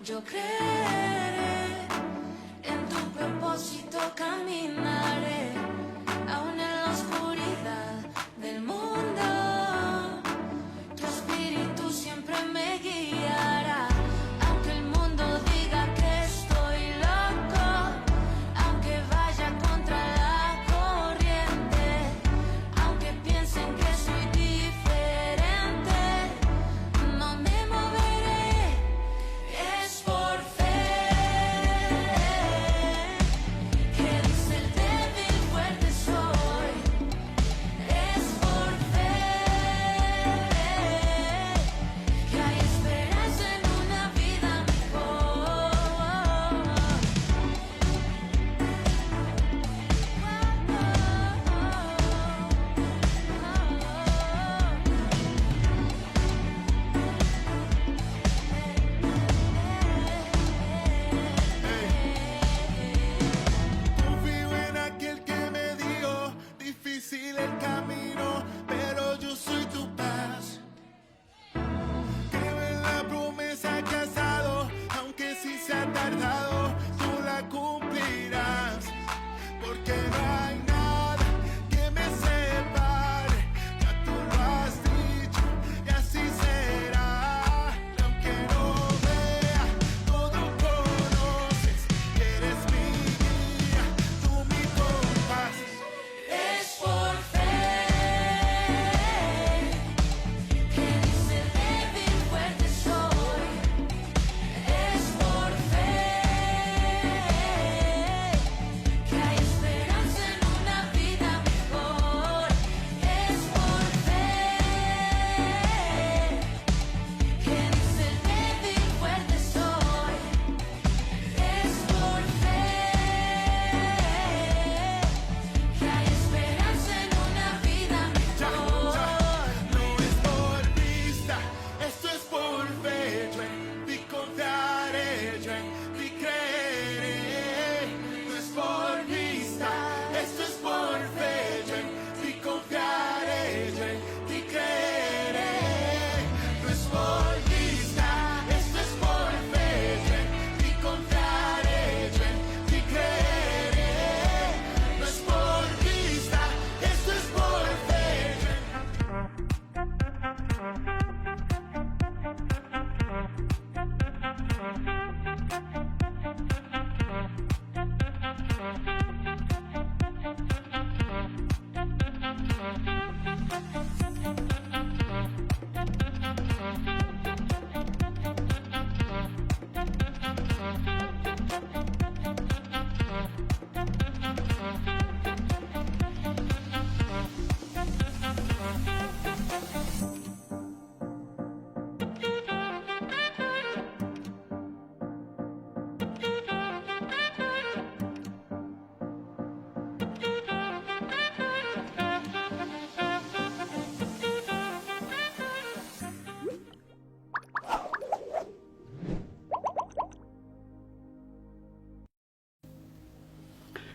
Yo creeré en tu propósito, caminaré aún en la oscuridad del mundo. Tu espíritu siempre me guiará, aunque el mundo diga que estoy loco, aunque vaya contra la corriente, aunque piensen que soy diferente, no me moveré. Es por fe que dice el débil fuerte soy. Es por fe que hay esperanza en una vida mejor. Confío en aquel que me dio difícil el camino, pero yo soy tu paz. Creo en la promesa que has dado, aunque sí se ha tardado, tú la cumplirás. Porque no hay nada que me separe, ya tú lo has dicho y así será. Y aunque no vea, todo conoces, y eres mi guía, tú mi compás. Es por fe que dice el débil fuerte soy. Es por fe que hay esperanza en una vida mejor. Es por fe que dice el débil fuerte soy. Es por fe que hay esperanza en una vida mejor. No es por vista, esto es por fe. Yo en ti confiaré, yo en ti creeré. No es por vista, esto es por fe. Yo en ti confiaré, yo en ti creeré. No es por vista, esto es por fe. Yo en ti confiaré, yo en ti creeré. No es por vista, esto es por fe.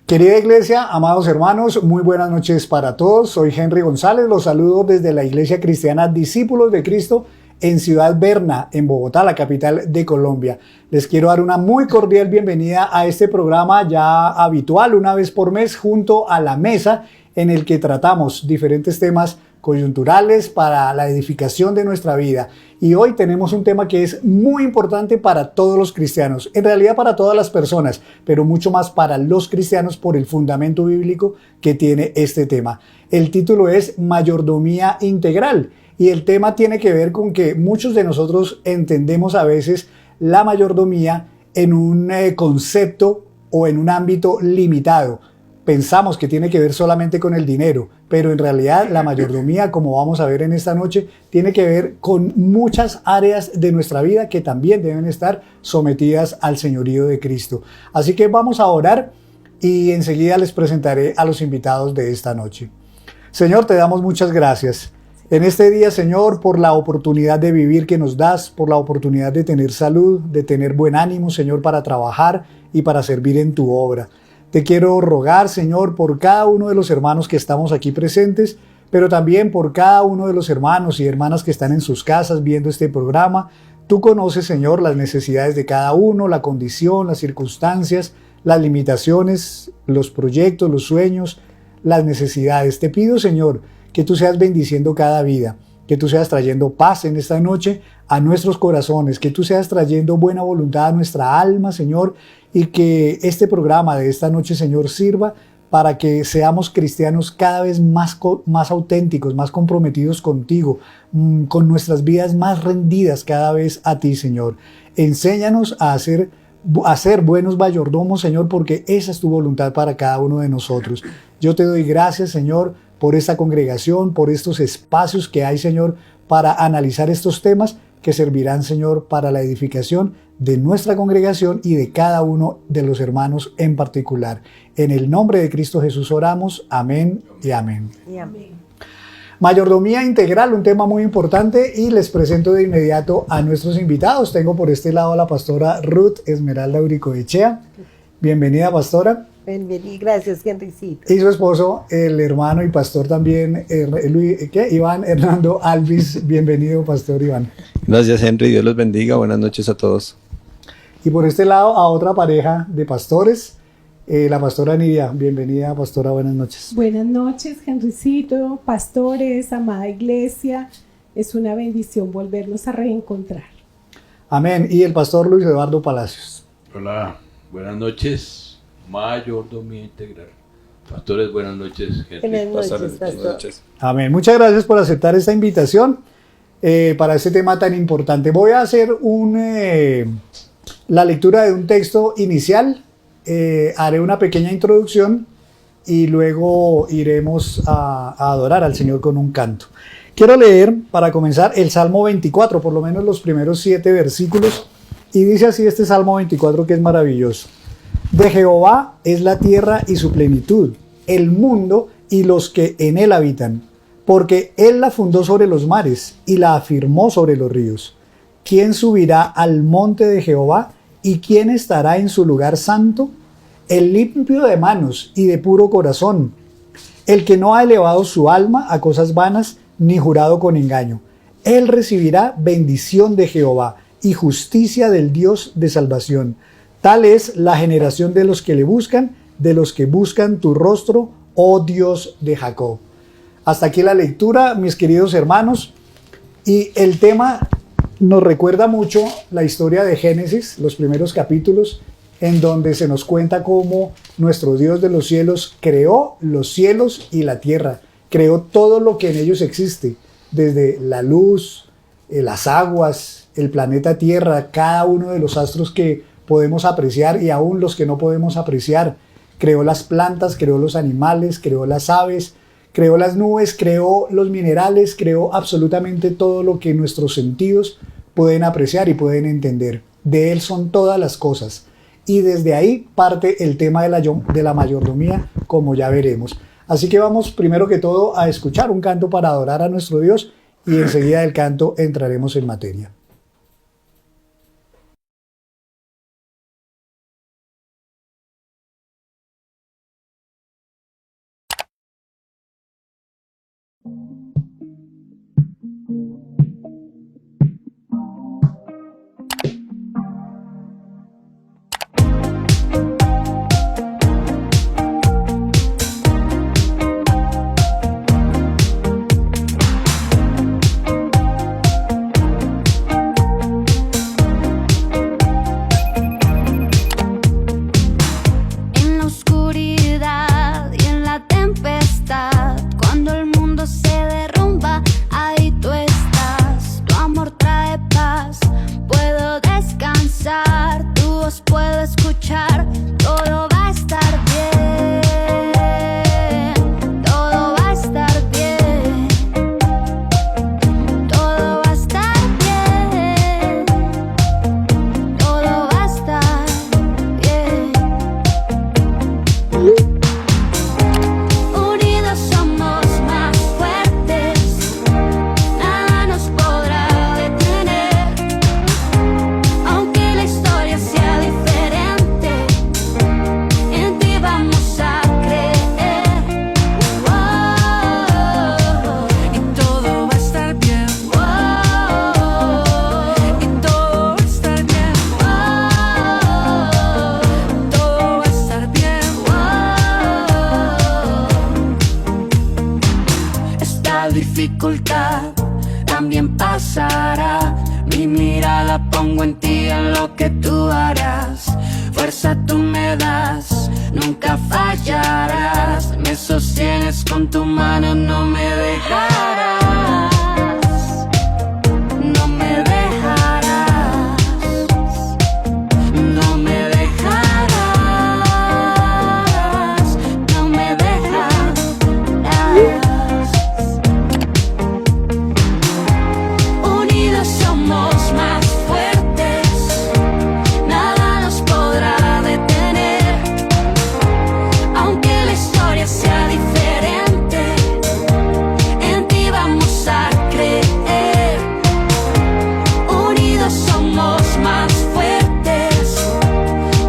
Querida iglesia, amados hermanos, muy buenas noches para todos. Soy Henry González, los saludo desde la Iglesia Cristiana Discípulos de Cristo en Ciudad Berna, en Bogotá, la capital de Colombia. Les quiero dar una muy cordial bienvenida a este programa ya habitual, una vez por mes, junto a la mesa, en el que tratamos diferentes temas coyunturales para la edificación de nuestra vida. Y hoy tenemos un tema que es muy importante para todos los cristianos, en realidad para todas las personas, pero mucho más para los cristianos por el fundamento bíblico que tiene este tema. El título es Mayordomía Integral y el tema tiene que ver con que muchos de nosotros entendemos a veces la mayordomía en un concepto o en un ámbito limitado. Pensamos que tiene que ver solamente con el dinero, pero en realidad la mayordomía, como vamos a ver en esta noche, tiene que ver con muchas áreas de nuestra vida que también deben estar sometidas al señorío de Cristo. Así que vamos a orar y enseguida les presentaré a los invitados de esta noche. Señor, te damos muchas gracias en este día, Señor, por la oportunidad de vivir que nos das, por la oportunidad de tener salud, de tener buen ánimo, Señor, para trabajar y para servir en tu obra. Te quiero rogar, Señor, por cada uno de los hermanos que estamos aquí presentes, pero también por cada uno de los hermanos y hermanas que están en sus casas viendo este programa. Tú conoces, Señor, las necesidades de cada uno, la condición, las circunstancias, las limitaciones, los proyectos, los sueños, las necesidades. Te pido, Señor, que tú seas bendiciendo cada vida, que tú seas trayendo paz en esta noche a nuestros corazones, que tú seas trayendo buena voluntad a nuestra alma, Señor, y que este programa de esta noche, Señor, sirva para que seamos cristianos cada vez más auténticos, más comprometidos contigo, con nuestras vidas más rendidas cada vez a ti, Señor. Enséñanos a ser buenos mayordomos, Señor, porque esa es tu voluntad para cada uno de nosotros. Yo te doy gracias, Señor, por esta congregación, por estos espacios que hay, Señor, para analizar estos temas que servirán, Señor, para la edificación de nuestra congregación y de cada uno de los hermanos en particular. En el nombre de Cristo Jesús oramos. Amén y amén. Y amén. Mayordomía integral, un tema muy importante, y les presento de inmediato a nuestros invitados. Tengo por este lado a la pastora Ruth Esmeralda Uricoechea. Bienvenida, pastora. Bienvenido, gracias, Henricito. Y su esposo, el hermano y pastor también, Iván Hernando Alvis. Bienvenido, pastor Iván. Gracias, Henry. Dios los bendiga. Buenas noches a todos. Y por este lado a otra pareja de pastores, la pastora Nidia. Bienvenida, pastora. Buenas noches. Buenas noches, Henricito, pastores, amada iglesia. Es una bendición volvernos a reencontrar. Amén. Y el pastor Luis Eduardo Palacios. Hola, buenas noches. Mayordomía integral. Pastores, buenas noches. Henry. Buenas noches, Pastores, pastor. buenas noches. Amén. Muchas gracias por aceptar esta invitación para este tema tan importante. Voy a hacer la lectura de un texto inicial. Haré una pequeña introducción y luego iremos a adorar al Señor con un canto. Quiero leer, para comenzar, el Salmo 24, por lo menos los primeros 7 versículos, y dice así este Salmo 24, que es maravilloso. De Jehová es la tierra y su plenitud, el mundo y los que en él habitan, porque él la fundó sobre los mares y la afirmó sobre los ríos. ¿Quién subirá al monte de Jehová y quién estará en su lugar santo? El limpio de manos y de puro corazón, el que no ha elevado su alma a cosas vanas ni jurado con engaño. Él recibirá bendición de Jehová y justicia del Dios de salvación. Tal es la generación de los que le buscan, de los que buscan tu rostro, oh Dios de Jacob. Hasta aquí la lectura, mis queridos hermanos, y el tema nos recuerda mucho la historia de Génesis, los primeros capítulos, en donde se nos cuenta cómo nuestro Dios de los cielos creó los cielos y la tierra, creó todo lo que en ellos existe, desde la luz, las aguas, el planeta Tierra, cada uno de los astros que podemos apreciar y aún los que no podemos apreciar. Creó las plantas, creó los animales, creó las aves, creó las nubes, creó los minerales, creó absolutamente todo lo que nuestros sentidos pueden apreciar y pueden entender. De Él son todas las cosas. Y desde ahí parte el tema de la mayordomía, como ya veremos. Así que vamos primero que todo a escuchar un canto para adorar a nuestro Dios y enseguida del canto entraremos en materia. dificultad también pasará. Mi mirada pongo en ti, en lo que tú harás. Fuerza tú me das, nunca fallarás. Me sostienes con tu mano, no me dejarás. No me dejarás. No me dejarás. No me dejarás. Unidos somos más fuertes, nada nos podrá detener. Aunque la historia sea diferente, en ti vamos a creer. Unidos somos más fuertes,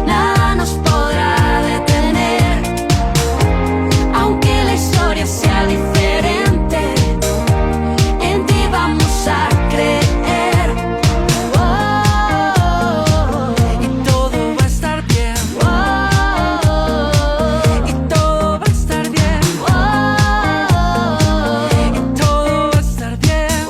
nada nos podrá detener. Aunque la historia sea diferente, en ti vamos a creer. Y todo va a estar bien. Y todo va a estar bien. Y todo va a estar bien.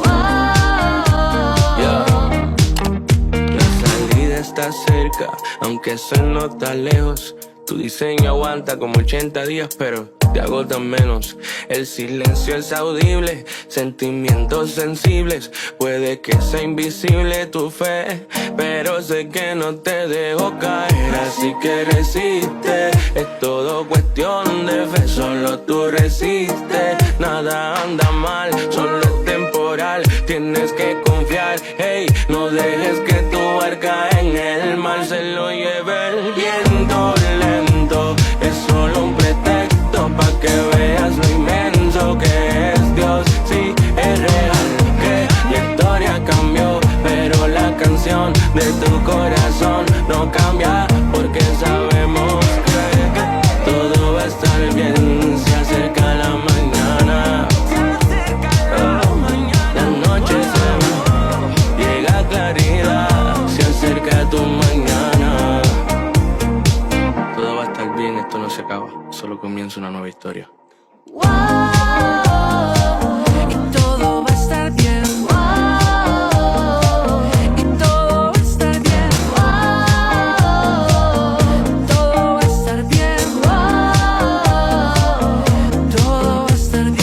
La salida está cerca, aunque se nota lejos. Tu diseño aguanta como 80 días, pero te agotan menos. El silencio es audible, sentimientos sensibles. Puede que sea invisible tu fe, pero sé que no te dejo caer, así que resiste. Es todo cuestión de fe, solo tú resistes. Nada anda mal, solo es temporal. Tienes que confiar, hey, no dejes que tu barca en el mar se lo lleve el viento lento. Es solo un pretexto pa' que veas lo inmenso que es Dios. Sí, es real que la historia cambió, pero la canción de tu corazón no cambia, porque sabemos que todo va a estar bien. Se acerca la mañana, la noche se va, llega claridad, se acerca tu mañana. Todo va a estar bien, esto no se acaba, solo comienza una nueva historia. Y todo va a estar bien. Y todo va a estar bien. Todo va a estar bien. Todo va a estar bien.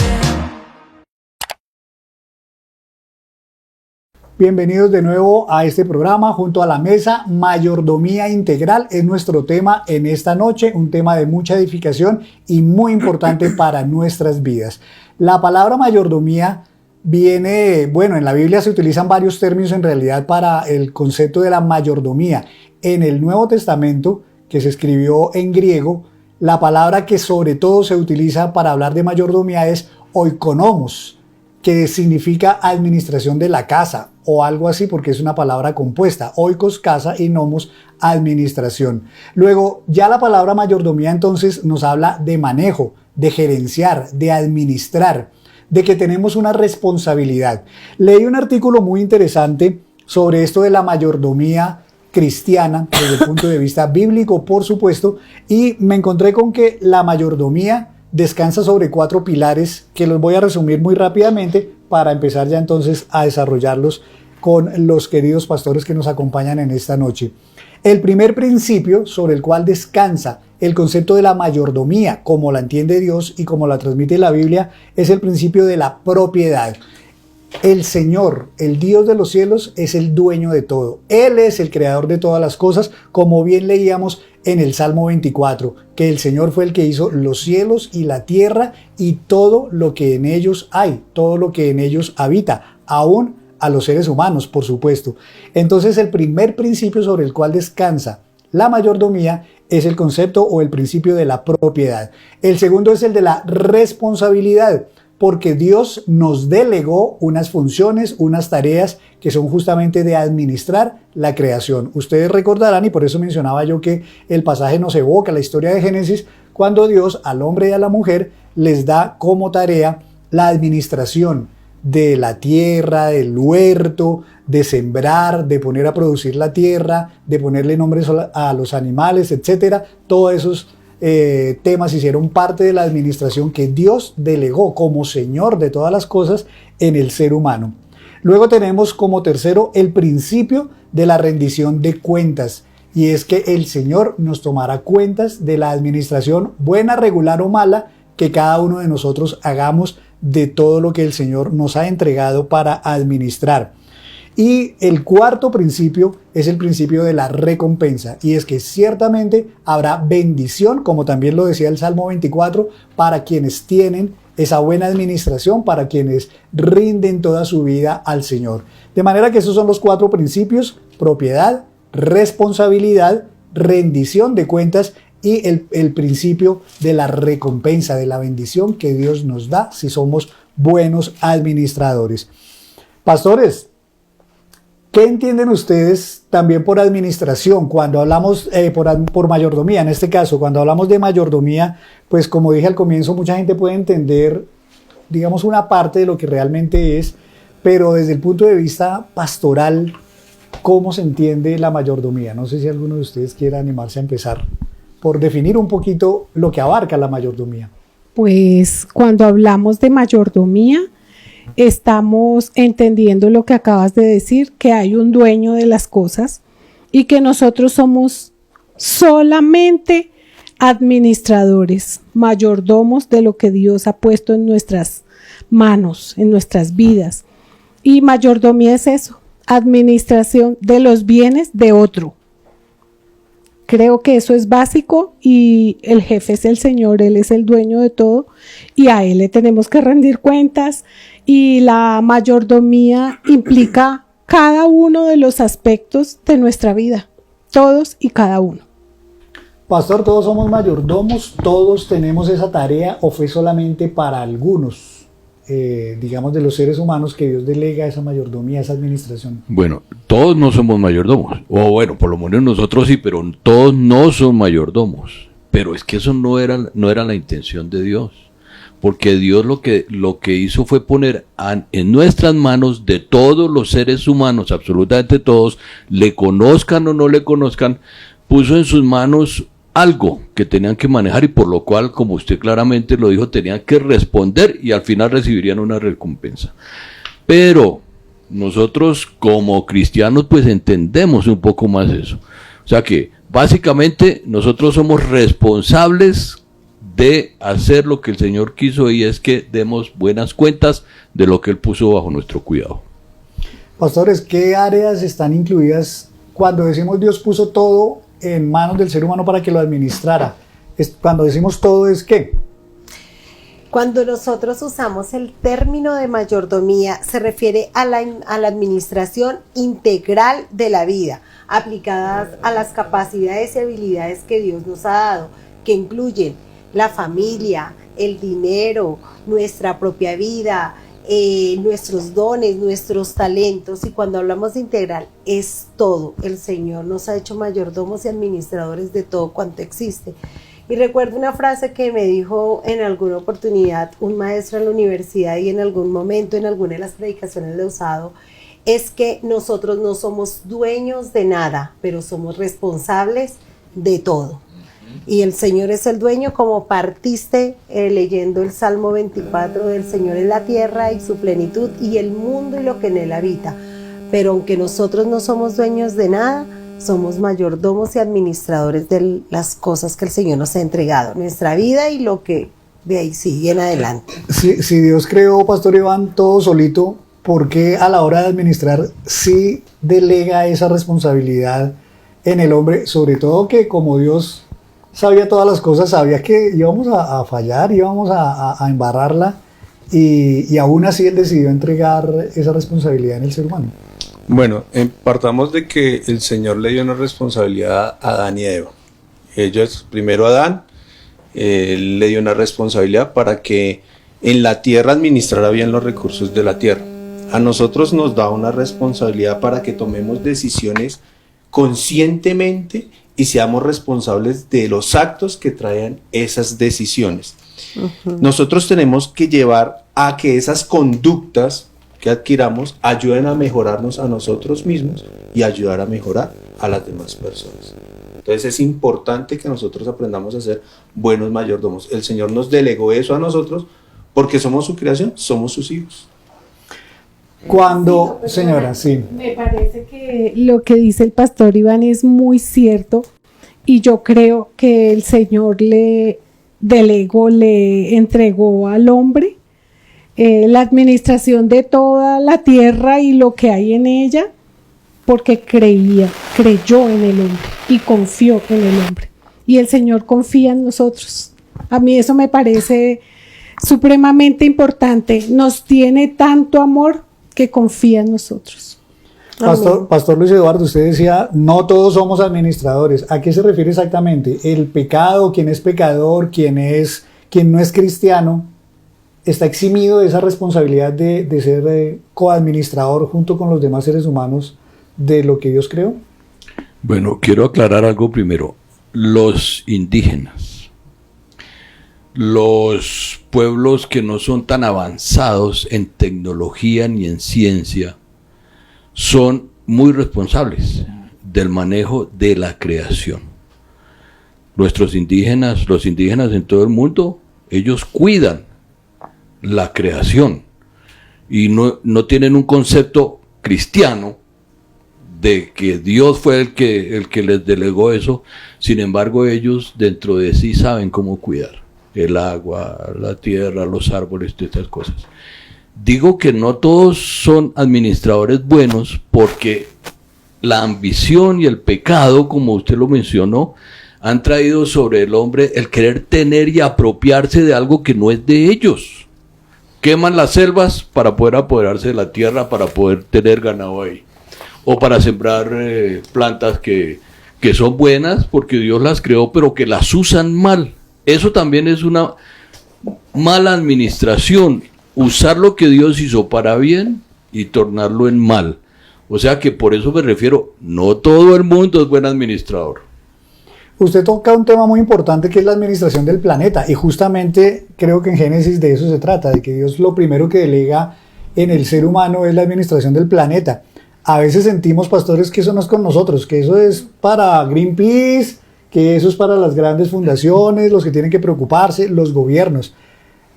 Bienvenidos de nuevo a este programa junto a la mesa. Mayordomía integral es nuestro tema en esta noche, un tema de mucha edificación y muy importante para nuestras vidas. La palabra mayordomía viene, bueno, en la Biblia se utilizan varios términos en realidad para el concepto de la mayordomía. En el Nuevo Testamento, que se escribió en griego, la palabra que sobre todo se utiliza para hablar de mayordomía es oikonomos, que significa administración de la casa o algo así, porque es una palabra compuesta. Oikos, casa, y nomos, administración. Luego, ya la palabra mayordomía entonces nos habla de manejo, de gerenciar, de administrar, de que tenemos una responsabilidad. Leí un artículo muy interesante sobre esto de la mayordomía cristiana, desde el punto de vista bíblico, por supuesto, y me encontré con que la mayordomía descansa sobre 4 pilares que los voy a resumir muy rápidamente para empezar ya entonces a desarrollarlos con los queridos pastores que nos acompañan en esta noche. El primer principio sobre el cual descansa el concepto de la mayordomía, como la entiende Dios y como la transmite la Biblia, es el principio de la propiedad. El Señor, el Dios de los cielos, es el dueño de todo. Él es el creador de todas las cosas, como bien leíamos en el Salmo 24, que el Señor fue el que hizo los cielos y la tierra y todo lo que en ellos hay, todo lo que en ellos habita, aún a los seres humanos, por supuesto. Entonces, el primer principio sobre el cual descansa la mayordomía es el concepto o el principio de la propiedad. El segundo es el de la responsabilidad, porque Dios nos delegó unas funciones, unas tareas que son justamente de administrar la creación. Ustedes recordarán, y por eso mencionaba yo que el pasaje nos evoca la historia de Génesis, cuando Dios al hombre y a la mujer les da como tarea la administración de la tierra, del huerto, de sembrar, de poner a producir la tierra, de ponerle nombres a los animales, etcétera. Todos esos temas hicieron parte de la administración que Dios delegó como Señor de todas las cosas en el ser humano. Luego tenemos como tercero el principio de la rendición de cuentas, y es que el Señor nos tomará cuentas de la administración buena, regular o mala que cada uno de nosotros hagamos de todo lo que el Señor nos ha entregado para administrar. Y el cuarto principio es el principio de la recompensa, y es que ciertamente habrá bendición, como también lo decía el Salmo 24, para quienes tienen esa buena administración, para quienes rinden toda su vida al Señor. De manera que esos son los cuatro principios: propiedad, responsabilidad, rendición de cuentas y el principio de la recompensa, de la bendición que Dios nos da si somos buenos administradores. Pastores, ¿qué entienden ustedes también por administración? Cuando hablamos por mayordomía, en este caso, cuando hablamos de mayordomía, pues como dije al comienzo, mucha gente puede entender, digamos, una parte de lo que realmente es, pero desde el punto de vista pastoral, ¿cómo se entiende la mayordomía? No sé si alguno de ustedes quiera animarse a empezar por definir un poquito lo que abarca la mayordomía. Pues cuando hablamos de mayordomía, estamos entendiendo lo que acabas de decir, que hay un dueño de las cosas y que nosotros somos solamente administradores, mayordomos de lo que Dios ha puesto en nuestras manos, en nuestras vidas. Y mayordomía es eso, administración de los bienes de otro. Creo que eso es básico, y el jefe es el Señor, Él es el dueño de todo y a Él le tenemos que rendir cuentas, y la mayordomía implica cada uno de los aspectos de nuestra vida, todos y cada uno. Pastor, ¿todos somos mayordomos? ¿Todos tenemos esa tarea o fue solamente para algunos, digamos, de los seres humanos que Dios delega esa mayordomía, esa administración? Bueno, todos no somos mayordomos, o bueno, por lo menos nosotros sí, pero todos no son mayordomos. Pero es que eso no era la intención de Dios, porque Dios lo que hizo fue poner en nuestras manos, de todos los seres humanos, absolutamente todos, le conozcan o no le conozcan, puso en sus manos algo que tenían que manejar, y por lo cual, como usted claramente lo dijo, tenían que responder y al final recibirían una recompensa. Pero nosotros como cristianos pues entendemos un poco más eso. O sea que básicamente nosotros somos responsables de hacer lo que el Señor quiso, y es que demos buenas cuentas de lo que Él puso bajo nuestro cuidado. Pastores, ¿qué áreas están incluidas cuando decimos Dios puso todo en manos del ser humano para que lo administrara? Cuando decimos todo, ¿es qué? Cuando nosotros usamos el término de mayordomía, se refiere a la administración integral de la vida, aplicadas a las capacidades y habilidades que Dios nos ha dado, que incluyen la familia, el dinero, nuestra propia vida, nuestros dones, nuestros talentos. Y cuando hablamos de integral, es todo. El Señor nos ha hecho mayordomos y administradores de todo cuanto existe. Y recuerdo una frase que me dijo en alguna oportunidad un maestro en la universidad, y en algún momento en alguna de las predicaciones lo he usado, es que nosotros no somos dueños de nada, pero somos responsables de todo. Y el Señor es el dueño, como partiste leyendo el Salmo 24, del Señor es la tierra y su plenitud, y el mundo y lo que en él habita. Pero aunque nosotros no somos dueños de nada, somos mayordomos y administradores de las cosas que el Señor nos ha entregado, nuestra vida y lo que de ahí sigue en adelante. Si Dios creó, Pastor Iván, todo solito, ¿por qué a la hora de administrar sí delega esa responsabilidad en el hombre? Sobre todo que como Dios sabía todas las cosas, sabía que íbamos a fallar, íbamos a embarrarla, y aún así Él decidió entregar esa responsabilidad en el ser humano. Bueno, partamos de que el Señor le dio una responsabilidad a Adán y a Eva. Ellos, primero Adán, Él le dio una responsabilidad para que en la tierra administrara bien los recursos de la tierra. A nosotros nos da una responsabilidad para que tomemos decisiones conscientemente y seamos responsables de los actos que traen esas decisiones. Nosotros tenemos que llevar a que esas conductas que adquiramos ayuden a mejorarnos a nosotros mismos y ayudar a mejorar a las demás personas. Entonces es importante que nosotros aprendamos a ser buenos mayordomos. El Señor nos delegó eso a nosotros porque somos su creación, somos sus hijos. Cuando, señora, sí. Me parece que lo que dice el pastor Iván es muy cierto y yo creo que el Señor le delegó, le entregó al hombre la administración de toda la tierra y lo que hay en ella, porque creyó en el hombre y confió en el hombre. Y el Señor confía en nosotros. A mí eso me parece supremamente importante. Nos tiene tanto amor que confía en nosotros. Pastor Luis Eduardo, usted decía, no todos somos administradores. ¿A qué se refiere exactamente? ¿El pecado, quien es pecador, quien no es cristiano, está eximido de esa responsabilidad de ser coadministrador junto con los demás seres humanos de lo que Dios creó? Bueno, quiero aclarar algo primero. Los indígenas, los pueblos que no son tan avanzados en tecnología ni en ciencia, son muy responsables del manejo de la creación. Los indígenas en todo el mundo, ellos cuidan la creación y no tienen un concepto cristiano de que Dios fue el que les delegó eso. Sin embargo, ellos dentro de sí saben cómo cuidar el agua, la tierra, los árboles, todas estas cosas. Digo que no todos son administradores buenos porque la ambición y el pecado, como usted lo mencionó, han traído sobre el hombre el querer tener y apropiarse de algo que no es de ellos. Queman las selvas para poder apoderarse de la tierra, para poder tener ganado ahí. O para sembrar plantas que son buenas porque Dios las creó, pero que las usan mal. Eso también es una mala administración. Usar lo que Dios hizo para bien y tornarlo en mal. O sea que por eso me refiero, no todo el mundo es buen administrador. Usted toca un tema muy importante que es la administración del planeta y justamente creo que en Génesis de eso se trata, de que Dios lo primero que delega en el ser humano es la administración del planeta. A veces sentimos, pastores, que eso no es con nosotros, que eso es para Greenpeace, que eso es para las grandes fundaciones, los que tienen que preocuparse, los gobiernos.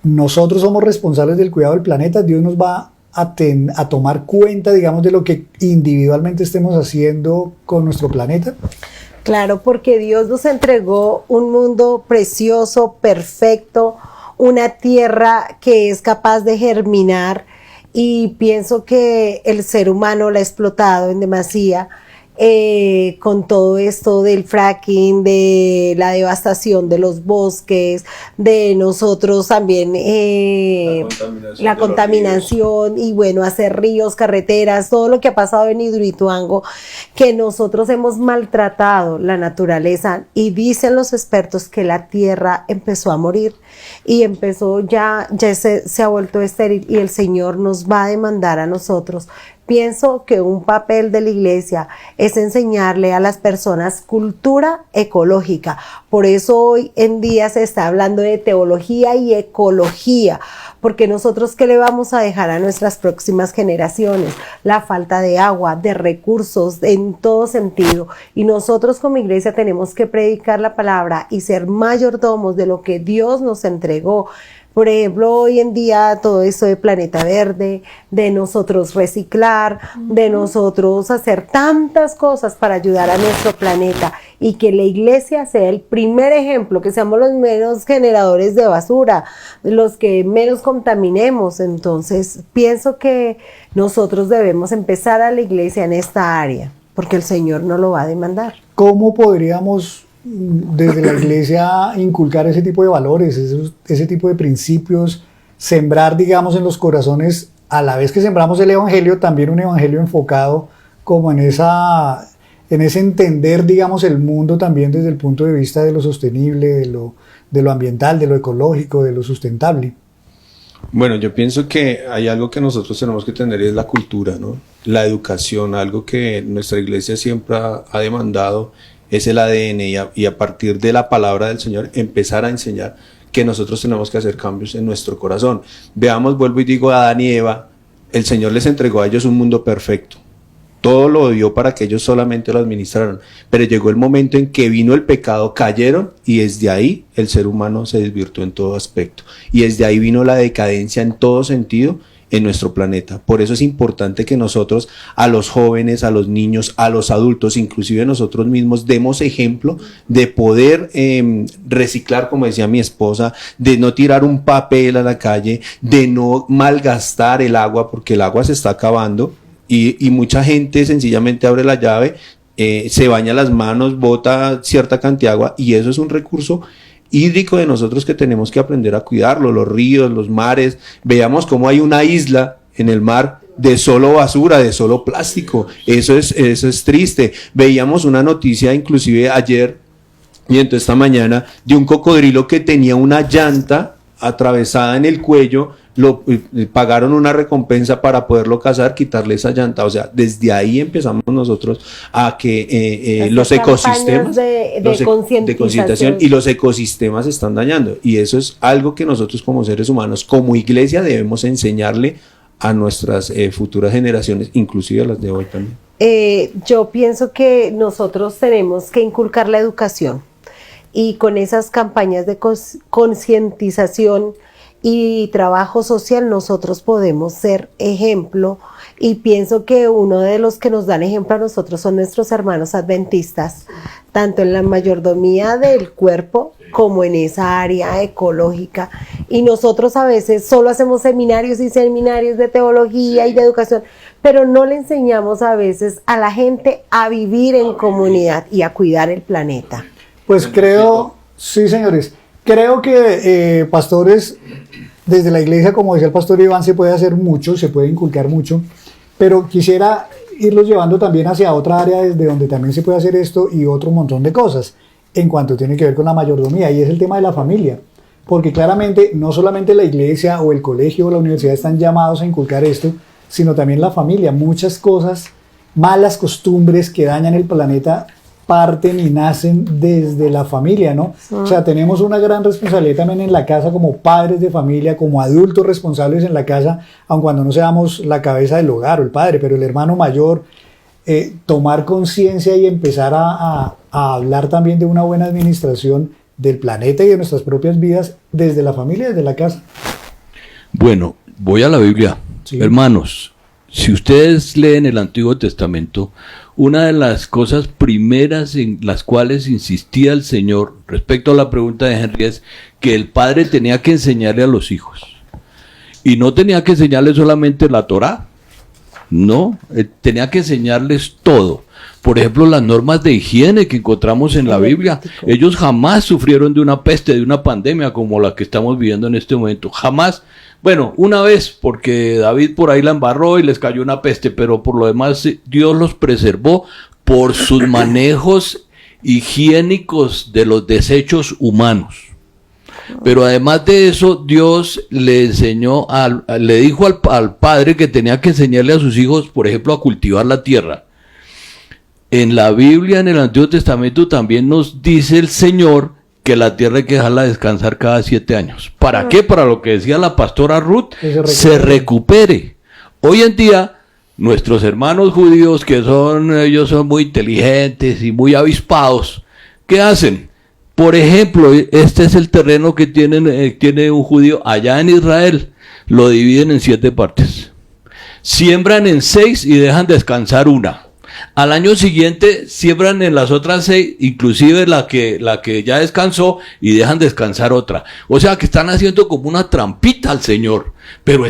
Nosotros somos responsables del cuidado del planeta. Dios nos va a tomar cuenta, digamos, de lo que individualmente estemos haciendo con nuestro planeta. Claro, porque Dios nos entregó un mundo precioso, perfecto, una tierra que es capaz de germinar, y pienso que el ser humano la ha explotado en demasía con todo esto del fracking, de la devastación de los bosques, de nosotros también la contaminación y bueno, hacer ríos, carreteras, todo lo que ha pasado en Hidroituango, que nosotros hemos maltratado la naturaleza, y dicen los expertos que la tierra empezó a morir y empezó ya se ha vuelto estéril, y el Señor nos va a demandar a nosotros. Pienso que un papel de la iglesia es enseñarle a las personas cultura ecológica. Por eso hoy en día se está hablando de teología y ecología, porque nosotros, ¿qué le vamos a dejar a nuestras próximas generaciones? La falta de agua, de recursos, en todo sentido. Y nosotros como iglesia tenemos que predicar la palabra y ser mayordomos de lo que Dios nos entregó. Por ejemplo, hoy en día todo esto de planeta verde, de nosotros reciclar, de nosotros hacer tantas cosas para ayudar a nuestro planeta, y que la iglesia sea el primer ejemplo, que seamos los menos generadores de basura, los que menos contaminemos. Entonces, pienso que nosotros debemos empezar a la iglesia en esta área, porque el Señor nos lo va a demandar. ¿Cómo podríamos desde la iglesia inculcar ese tipo de valores, ese tipo de principios, sembrar, digamos, en los corazones, a la vez que sembramos el evangelio, también un evangelio enfocado como en ese entender, digamos, el mundo también desde el punto de vista de lo sostenible, de lo ambiental, de lo ecológico, de lo sustentable? Bueno, yo pienso que hay algo que nosotros tenemos que tener, y es la cultura, ¿no? La educación, algo que nuestra iglesia siempre ha demandado, es el ADN, y a partir de la palabra del Señor empezar a enseñar que nosotros tenemos que hacer cambios en nuestro corazón. Veamos, vuelvo y digo, a Adán y Eva, el Señor les entregó a ellos un mundo perfecto. todo lo dio para que ellos solamente lo administraran, pero llegó el momento en que vino el pecado, cayeron, y desde ahí el ser humano se desvirtuó en todo aspecto, y desde ahí vino la decadencia en todo sentido en nuestro planeta. Por eso es importante que nosotros a los jóvenes, a los niños, a los adultos, inclusive nosotros mismos, demos ejemplo de poder reciclar, como decía mi esposa, de no tirar un papel a la calle, de no malgastar el agua, porque el agua se está acabando, y mucha gente sencillamente abre la llave, se baña las manos, bota cierta cantidad de agua, y eso es un recurso hídrico de nosotros que tenemos que aprender a cuidarlo, los ríos, los mares. Veamos cómo hay una isla en el mar de solo basura, de solo plástico. Eso es triste. Veíamos una noticia inclusive ayer y entonces esta mañana de un cocodrilo que tenía una llanta atravesada en el cuello. Pagaron una recompensa para poderlo cazar, quitarle esa llanta. O sea, desde ahí empezamos nosotros a que los ecosistemas de concientización y los ecosistemas se están dañando, y eso es algo que nosotros como seres humanos, como iglesia, debemos enseñarle a nuestras futuras generaciones, inclusive a las de hoy también. Yo pienso que nosotros tenemos que inculcar la educación, y con esas campañas de concientización y trabajo social nosotros podemos ser ejemplo, y pienso que uno de los que nos dan ejemplo a nosotros son nuestros hermanos adventistas, tanto en la mayordomía del cuerpo como en esa área ecológica, y nosotros a veces solo hacemos seminarios y seminarios de teología y de educación, pero no le enseñamos a veces a la gente a vivir en comunidad y a cuidar el planeta. Pues creo, sí señores, creo que pastores, desde la iglesia, como decía el pastor Iván, se puede hacer mucho, se puede inculcar mucho, pero quisiera irlos llevando también hacia otra área desde donde también se puede hacer esto y otro montón de cosas en cuanto tiene que ver con la mayordomía, y es el tema de la familia, porque claramente no solamente la iglesia o el colegio o la universidad están llamados a inculcar esto, sino también la familia. Muchas cosas, malas costumbres que dañan el planeta parten y nacen desde la familia, ¿no? O sea, tenemos una gran responsabilidad también en la casa como padres de familia, como adultos responsables en la casa, aun cuando no seamos la cabeza del hogar o el padre, pero el hermano mayor, tomar conciencia y empezar a hablar también de una buena administración del planeta y de nuestras propias vidas desde la familia, desde la casa. Bueno, voy a la Biblia. Sí. Hermanos, si ustedes leen el Antiguo Testamento, una de las cosas primeras en las cuales insistía el Señor respecto a la pregunta de Henry es que el padre tenía que enseñarle a los hijos. Y no tenía que enseñarles solamente la Torá, no, tenía que enseñarles todo. Por ejemplo, las normas de higiene que encontramos en la Biblia. Ellos jamás sufrieron de una peste, de una pandemia como la que estamos viviendo en este momento. Jamás. Bueno, una vez, porque David por ahí la embarró y les cayó una peste, pero por lo demás Dios los preservó por sus manejos higiénicos de los desechos humanos. Pero además de eso, Dios le enseñó, le dijo al padre que tenía que enseñarle a sus hijos, por ejemplo, a cultivar la tierra. En la Biblia, en el Antiguo Testamento, también nos dice el Señor que la tierra hay que dejarla descansar cada 7 años. ¿Para qué? Para lo que decía la pastora Ruth, se recupere. Hoy en día, nuestros hermanos judíos, que ellos son muy inteligentes y muy avispados, ¿qué hacen? Por ejemplo, este es el terreno que tiene un judío allá en Israel, lo dividen en 7 partes. Siembran en 6 y dejan descansar una. Al año siguiente siembran en las otras 6, inclusive la que ya descansó, y dejan descansar otra. O sea que están haciendo como una trampita al Señor, pero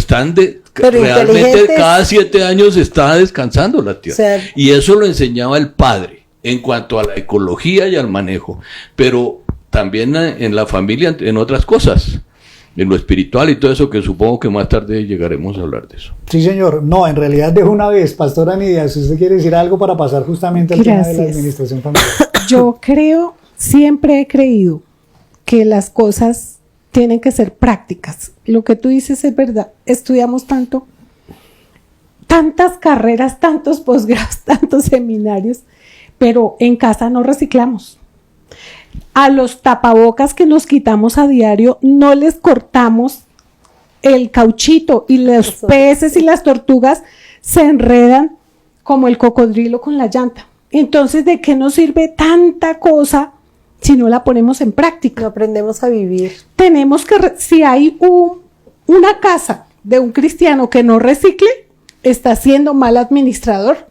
realmente cada 7 años está descansando la tierra. O sea, y eso lo enseñaba el Padre en cuanto a la ecología y al manejo, pero también en la familia, en otras cosas, en lo espiritual y todo eso, que supongo que más tarde llegaremos a hablar de eso. Sí, señor. No, en realidad de una vez, pastora Nidia, si usted quiere decir algo para pasar justamente al tema de la administración familiar. Yo siempre he creído que las cosas tienen que ser prácticas. Lo que tú dices es verdad. Estudiamos tantas carreras, tantos posgrados, tantos seminarios, pero en casa no reciclamos. A los tapabocas que nos quitamos a diario no les cortamos el cauchito, y los peces y las tortugas se enredan como el cocodrilo con la llanta. Entonces, ¿de qué nos sirve tanta cosa si no la ponemos en práctica? No aprendemos a vivir. Tenemos que, si hay una casa de un cristiano que no recicle, está siendo mal administrador.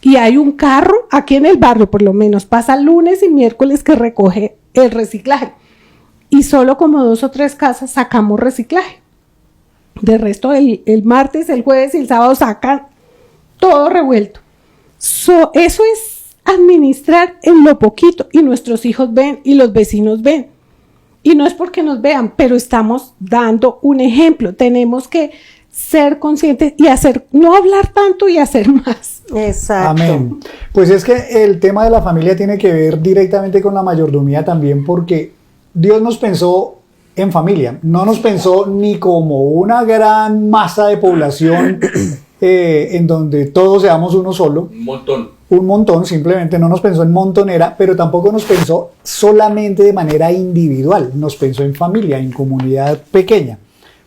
Y hay un carro aquí en el barrio, por lo menos, pasa lunes y miércoles que recoge el reciclaje. Y solo como 2 o 3 casas sacamos reciclaje. De resto, el martes, el jueves y el sábado sacan todo revuelto. Eso es administrar en lo poquito. Y nuestros hijos ven y los vecinos ven. Y no es porque nos vean, pero estamos dando un ejemplo. Tenemos que ser conscientes y hacer, no hablar tanto y hacer más. Exacto. Amén. Pues es que el tema de la familia tiene que ver directamente con la mayordomía también, porque Dios nos pensó en familia, no nos pensó ni como una gran masa de población en donde todos seamos uno solo. Un montón, simplemente no nos pensó en montonera, pero tampoco nos pensó solamente de manera individual, nos pensó en familia, en comunidad pequeña.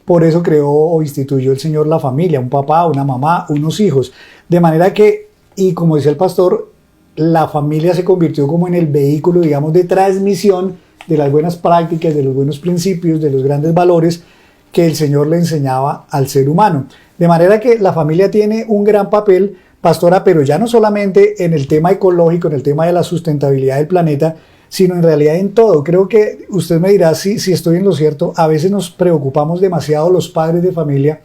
Por eso creó o instituyó el Señor la familia, un papá, una mamá, unos hijos. De manera que, y como decía el pastor, la familia se convirtió como en el vehículo, digamos, de transmisión de las buenas prácticas, de los buenos principios, de los grandes valores que el Señor le enseñaba al ser humano. De manera que la familia tiene un gran papel, pastora, pero ya no solamente en el tema ecológico, en el tema de la sustentabilidad del planeta, sino en realidad en todo. Creo que usted me dirá si estoy en lo cierto. A veces nos preocupamos demasiado los padres de familia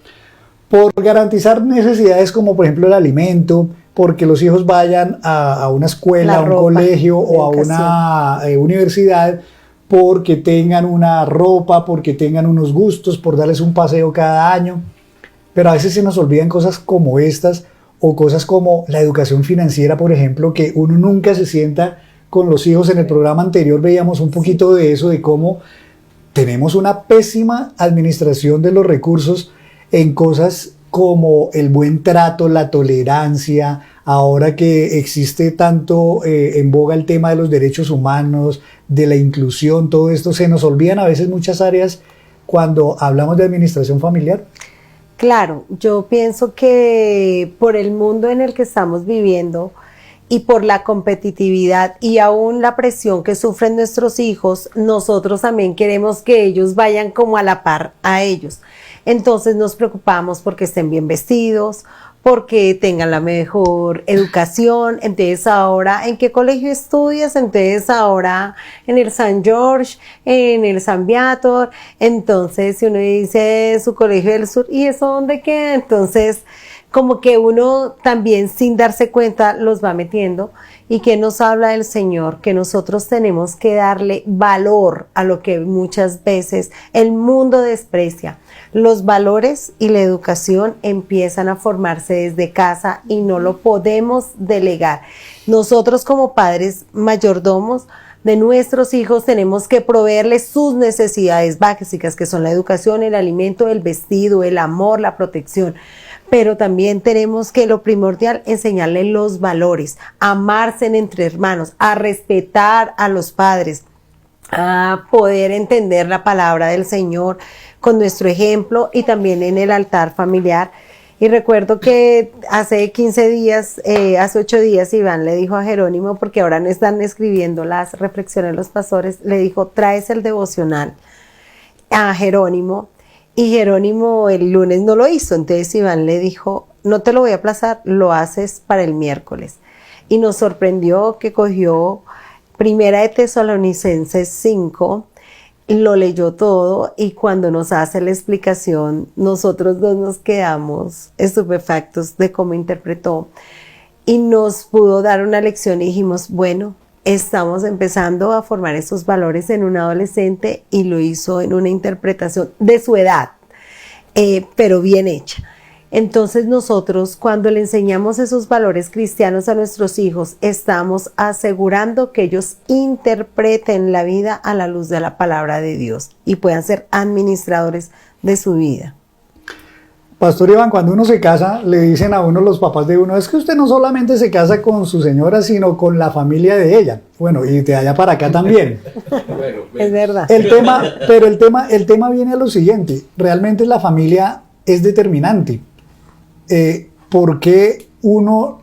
por garantizar necesidades como por ejemplo el alimento, porque los hijos vayan a una escuela, a un colegio o a una universidad, porque tengan una ropa, porque tengan unos gustos, por darles un paseo cada año. Pero a veces se nos olvidan cosas como estas, o cosas como la educación financiera, por ejemplo, que uno nunca se sienta con los hijos. En el programa anterior veíamos un poquito de eso, de cómo tenemos una pésima administración de los recursos en cosas como el buen trato, la tolerancia. Ahora que existe tanto en boga el tema de los derechos humanos, de la inclusión, todo esto, se nos olvidan a veces muchas áreas cuando hablamos de administración familiar. Claro, yo pienso que por el mundo en el que estamos viviendo y por la competitividad y aún la presión que sufren nuestros hijos, nosotros también queremos que ellos vayan como a la par a ellos. Entonces nos preocupamos porque estén bien vestidos, porque tengan la mejor educación. Entonces ahora, ¿en qué colegio estudias? Entonces ahora en el San George, en el San Viator. Entonces si uno dice su colegio del sur, ¿y eso dónde queda? Entonces como que uno también sin darse cuenta los va metiendo. ¿Y qué nos habla del Señor? Que nosotros tenemos que darle valor a lo que muchas veces el mundo desprecia. Los valores y la educación empiezan a formarse desde casa y no lo podemos delegar. Nosotros como padres mayordomos de nuestros hijos tenemos que proveerles sus necesidades básicas, que son la educación, el alimento, el vestido, el amor, la protección. Pero también tenemos que, lo primordial, enseñarles los valores, amarse entre hermanos, a respetar a los padres, a poder entender la palabra del Señor con nuestro ejemplo y también en el altar familiar. Y recuerdo que hace 15 días, hace 8 días, Iván le dijo a Jerónimo, porque ahora no están escribiendo las reflexiones los pastores, le dijo, traes el devocional a Jerónimo. Y Jerónimo el lunes no lo hizo, entonces Iván le dijo, no te lo voy a aplazar, lo haces para el miércoles. Y nos sorprendió que cogió Primera de Tesalonicenses 5, lo leyó todo y cuando nos hace la explicación, nosotros dos nos quedamos estupefactos de cómo interpretó y nos pudo dar una lección y dijimos, bueno, estamos empezando a formar esos valores en un adolescente y lo hizo en una interpretación de su edad, pero bien hecha. Entonces nosotros cuando le enseñamos esos valores cristianos a nuestros hijos, estamos asegurando que ellos interpreten la vida a la luz de la palabra de Dios y puedan ser administradores de su vida. Pastor Iván, cuando uno se casa, le dicen a uno los papás de uno, es que usted no solamente se casa con su señora, sino con la familia de ella. Bueno, y de allá para acá también. Es verdad. Pero el tema viene a lo siguiente. Realmente la familia es determinante. ¿Por qué uno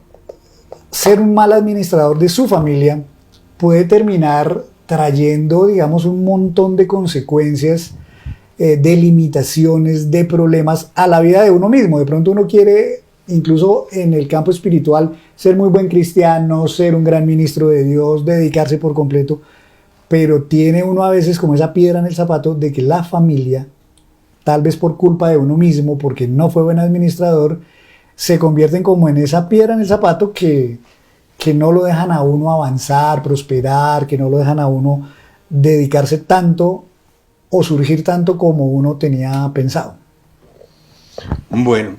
ser un mal administrador de su familia puede terminar trayendo, digamos, un montón de consecuencias, de limitaciones, de problemas a la vida de uno mismo. De pronto uno quiere, incluso en el campo espiritual, ser muy buen cristiano, ser un gran ministro de Dios, dedicarse por completo, pero tiene uno a veces como esa piedra en el zapato de que la familia, tal vez por culpa de uno mismo, porque no fue buen administrador, se convierten como en esa piedra en el zapato que no lo dejan a uno avanzar, prosperar, que no lo dejan a uno dedicarse tanto o surgir tanto como uno tenía pensado. Bueno,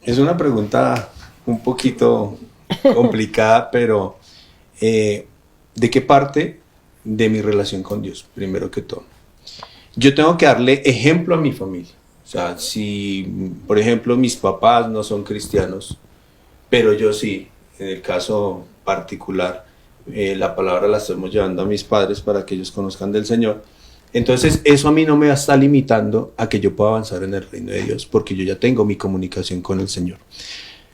es una pregunta un poquito complicada, pero ¿de qué parte de mi relación con Dios? Primero que todo, yo tengo que darle ejemplo a mi familia. O sea, si por ejemplo mis papás no son cristianos, pero yo sí, en el caso particular, la palabra la estamos llevando a mis padres para que ellos conozcan del Señor. Entonces eso a mí no me va a estar limitando a que yo pueda avanzar en el reino de Dios, porque yo ya tengo mi comunicación con el Señor.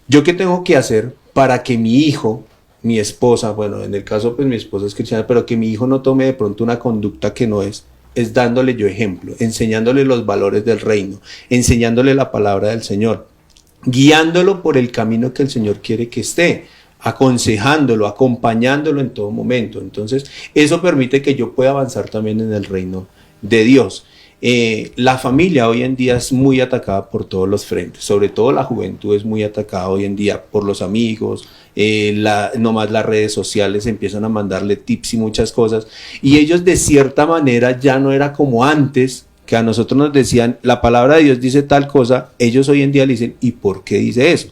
¿Yo qué tengo que hacer para que mi hijo, mi esposa, bueno, en el caso pues mi esposa es cristiana, pero que mi hijo no tome de pronto una conducta que no es dándole yo ejemplo, enseñándole los valores del reino, enseñándole la palabra del Señor, guiándolo por el camino que el Señor quiere que esté, aconsejándolo, acompañándolo en todo momento? Entonces eso permite que yo pueda avanzar también en el reino de Dios. La familia hoy en día es muy atacada por todos los frentes, sobre todo la juventud es muy atacada hoy en día por los amigos, nomás las redes sociales empiezan a mandarle tips y muchas cosas, y ellos de cierta manera ya no era como antes, que a nosotros nos decían, la palabra de Dios dice tal cosa, ellos hoy en día le dicen, ¿y por qué dice eso?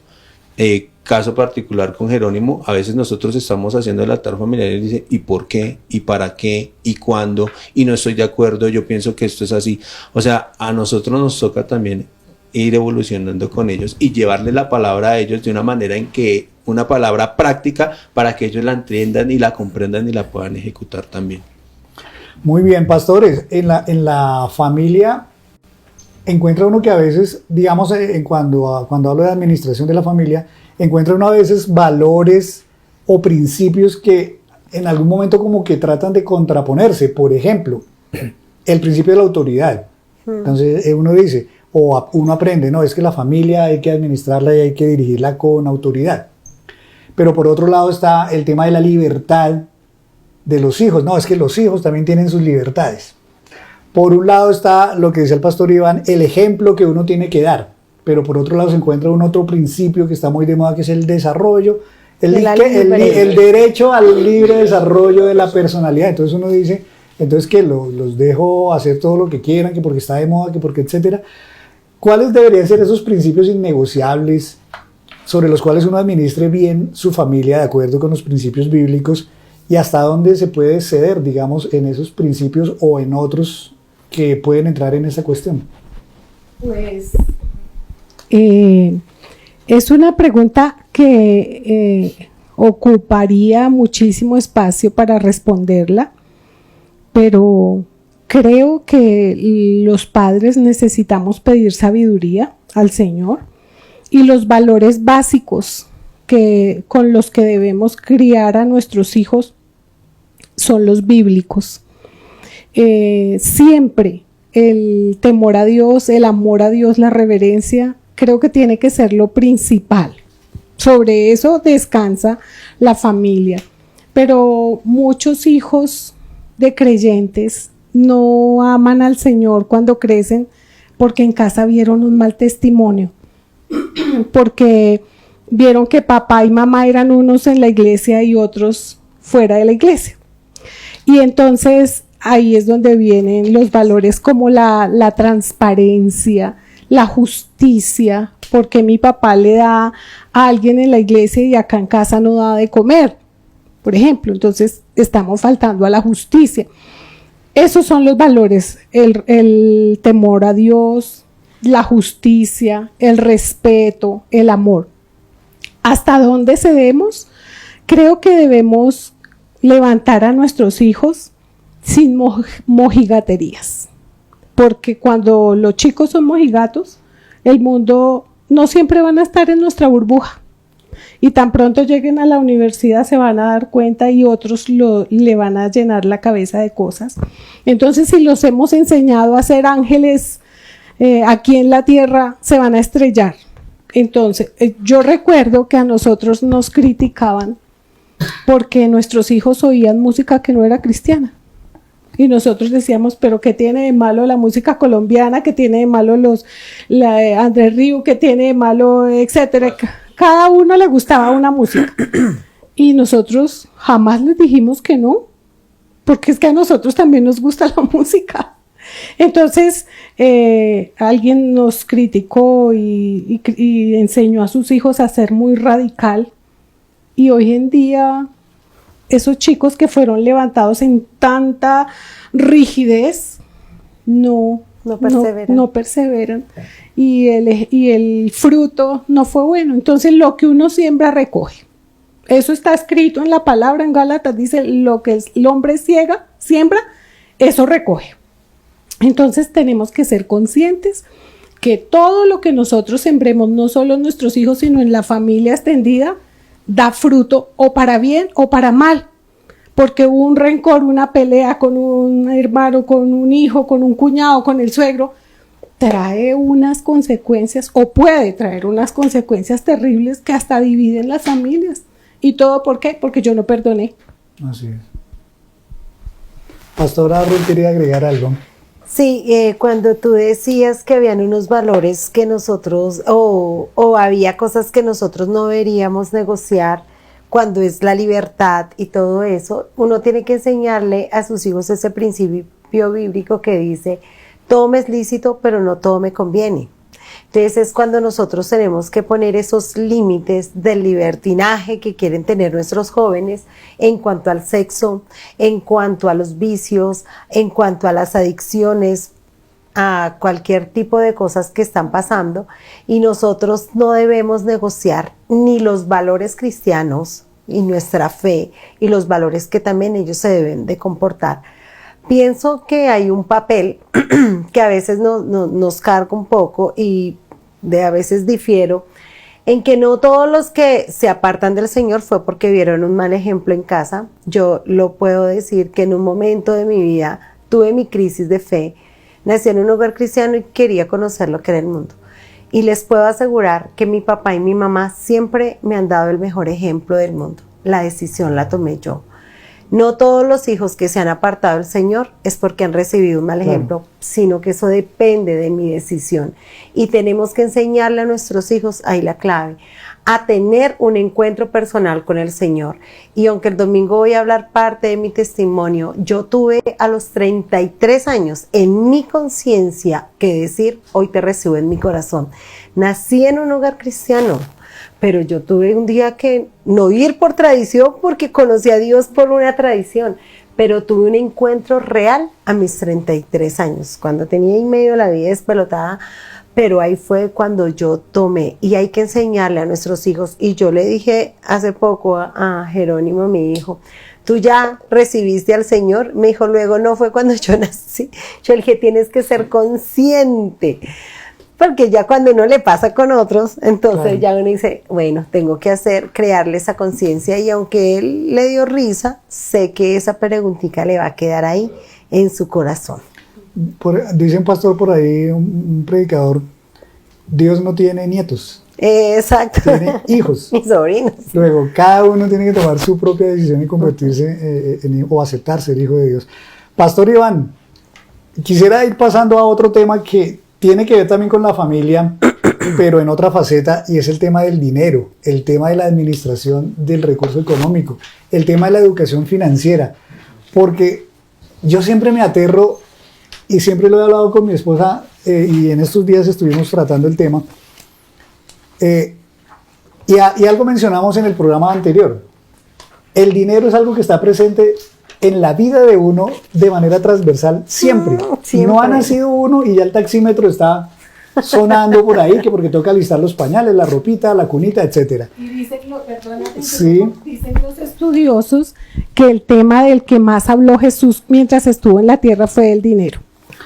Caso particular con Jerónimo, a veces nosotros estamos haciendo el altar familiar y él dice, ¿y por qué? ¿Y para qué? ¿Y cuándo? Y no estoy de acuerdo, yo pienso que esto es así. O sea, a nosotros nos toca también ir evolucionando con ellos y llevarle la palabra a ellos de una manera en que, una palabra práctica para que ellos la entiendan y la comprendan y la puedan ejecutar también. Muy bien, pastores, en la familia encuentra uno que a veces, digamos, cuando hablo de administración de la familia, encuentra uno a veces valores o principios que en algún momento como que tratan de contraponerse. Por ejemplo, el principio de la autoridad. Entonces uno dice, o uno aprende, no, es que la familia hay que administrarla y hay que dirigirla con autoridad. Pero por otro lado está el tema de la libertad de los hijos. No, es que los hijos también tienen sus libertades. Por un lado está lo que dice el pastor Iván, el ejemplo que uno tiene que dar. Pero por otro lado se encuentra un otro principio que está muy de moda, que es el desarrollo, el derecho al libre desarrollo de la personalidad. Entonces uno dice, entonces que los dejo hacer todo lo que quieran, que porque está de moda, que porque etcétera. ¿Cuáles deberían ser esos principios innegociables sobre los cuales uno administre bien su familia de acuerdo con los principios bíblicos, y hasta dónde se puede ceder, digamos, en esos principios o en otros que pueden entrar en esa cuestión? Pues es una pregunta que ocuparía muchísimo espacio para responderla, pero creo que los padres necesitamos pedir sabiduría al Señor y los valores básicos con los que debemos criar a nuestros hijos son los bíblicos. Siempre el temor a Dios, el amor a Dios, la reverencia, creo que tiene que ser lo principal. Sobre eso descansa la familia. Pero muchos hijos de creyentes no aman al Señor cuando crecen porque en casa vieron un mal testimonio, porque vieron que papá y mamá eran unos en la iglesia y otros fuera de la iglesia. Y entonces ahí es donde vienen los valores como la transparencia, la justicia, porque mi papá le da a alguien en la iglesia y acá en casa no da de comer, por ejemplo. Entonces estamos faltando a la justicia. Esos son los valores, el temor a Dios, la justicia, el respeto, el amor. ¿Hasta dónde cedemos? Creo que debemos levantar a nuestros hijos sin mojigaterías, porque cuando los chicos son mojigatos, el mundo no siempre van a estar en nuestra burbuja. y tan pronto lleguen a la universidad se van a dar cuenta y otros le van a llenar la cabeza de cosas. Entonces, si los hemos enseñado a ser ángeles aquí en la tierra, se van a estrellar. Entonces, yo recuerdo que a nosotros nos criticaban porque nuestros hijos oían música que no era cristiana. Y nosotros decíamos, pero ¿qué tiene de malo la música colombiana? ¿Qué tiene de malo Andrés Río? ¿Qué tiene de malo, etcétera? Cada uno le gustaba una música. Y nosotros jamás les dijimos que no, porque es que a nosotros también nos gusta la música. Entonces, alguien nos criticó y enseñó a sus hijos a ser muy radical. Y hoy en día, esos chicos que fueron levantados en tanta rigidez, no perseveran. Y el fruto no fue bueno. Entonces, lo que uno siembra, recoge. Eso está escrito en la palabra en Gálatas, dice, lo que el hombre siembra, eso recoge. Entonces tenemos que ser conscientes que todo lo que nosotros sembremos, no solo en nuestros hijos, sino en la familia extendida, da fruto o para bien o para mal. Porque un rencor, una pelea con un hermano, con un hijo, con un cuñado, con el suegro, trae unas consecuencias o puede traer unas consecuencias terribles que hasta dividen las familias. ¿Y todo por qué? Porque yo no perdoné. Así es. Pastora Ruth, quería agregar algo. Sí, cuando tú decías que habían unos valores que nosotros, o había cosas que nosotros no deberíamos negociar cuando es la libertad y todo eso, uno tiene que enseñarle a sus hijos ese principio bíblico que dice, todo me es lícito, pero no todo me conviene. Entonces es cuando nosotros tenemos que poner esos límites del libertinaje que quieren tener nuestros jóvenes en cuanto al sexo, en cuanto a los vicios, en cuanto a las adicciones, a cualquier tipo de cosas que están pasando, y nosotros no debemos negociar ni los valores cristianos y nuestra fe y los valores que también ellos se deben de comportar. Pienso que hay un papel que a veces nos carga un poco y a veces difiero en que no todos los que se apartan del Señor fue porque vieron un mal ejemplo en casa. Yo lo puedo decir que en un momento de mi vida tuve mi crisis de fe, nací en un hogar cristiano y quería conocer lo que era el mundo. Y les puedo asegurar que mi papá y mi mamá siempre me han dado el mejor ejemplo del mundo. La decisión la tomé yo. No todos los hijos que se han apartado del Señor es porque han recibido un mal ejemplo, sino que eso depende de mi decisión. Y tenemos que enseñarle a nuestros hijos, ahí la clave, a tener un encuentro personal con el Señor. Y aunque el domingo voy a hablar parte de mi testimonio, yo tuve a los 33 años en mi conciencia que decir, hoy te recibo en mi corazón. Nací en un hogar cristiano, pero yo tuve un día que no ir por tradición porque conocí a Dios por una tradición, pero tuve un encuentro real a mis 33 años, cuando tenía en medio la vida despelotada, pero ahí fue cuando yo tomé, y hay que enseñarle a nuestros hijos, y yo le dije hace poco a Jerónimo, mi hijo, ¿tú ya recibiste al Señor? Me dijo luego, no, fue cuando yo nací. Yo le dije, tienes que ser consciente, porque ya cuando uno le pasa con otros, entonces ya uno dice, bueno, tengo que crearle esa conciencia, y aunque él le dio risa, sé que esa preguntita le va a quedar ahí en su corazón. Dice un pastor por ahí, un predicador, Dios no tiene nietos. Exacto. Tiene hijos. Mis sobrinos. Luego, cada uno tiene que tomar su propia decisión y convertirse o aceptar ser hijo de Dios. Pastor Iván, quisiera ir pasando a otro tema que tiene que ver también con la familia, pero en otra faceta, y es el tema del dinero, el tema de la administración del recurso económico, el tema de la educación financiera, porque yo siempre me aterro, y siempre lo he hablado con mi esposa, y en estos días estuvimos tratando el tema, y algo mencionamos en el programa anterior. El dinero es algo que está presente en la vida de uno de manera transversal siempre. Siempre. No ha nacido uno y ya el taxímetro está sonando por ahí, que porque toca alistar los pañales, la ropita, la cunita, etcétera. Y dicen dicen los estudiosos que el tema del que más habló Jesús mientras estuvo en la tierra fue el dinero.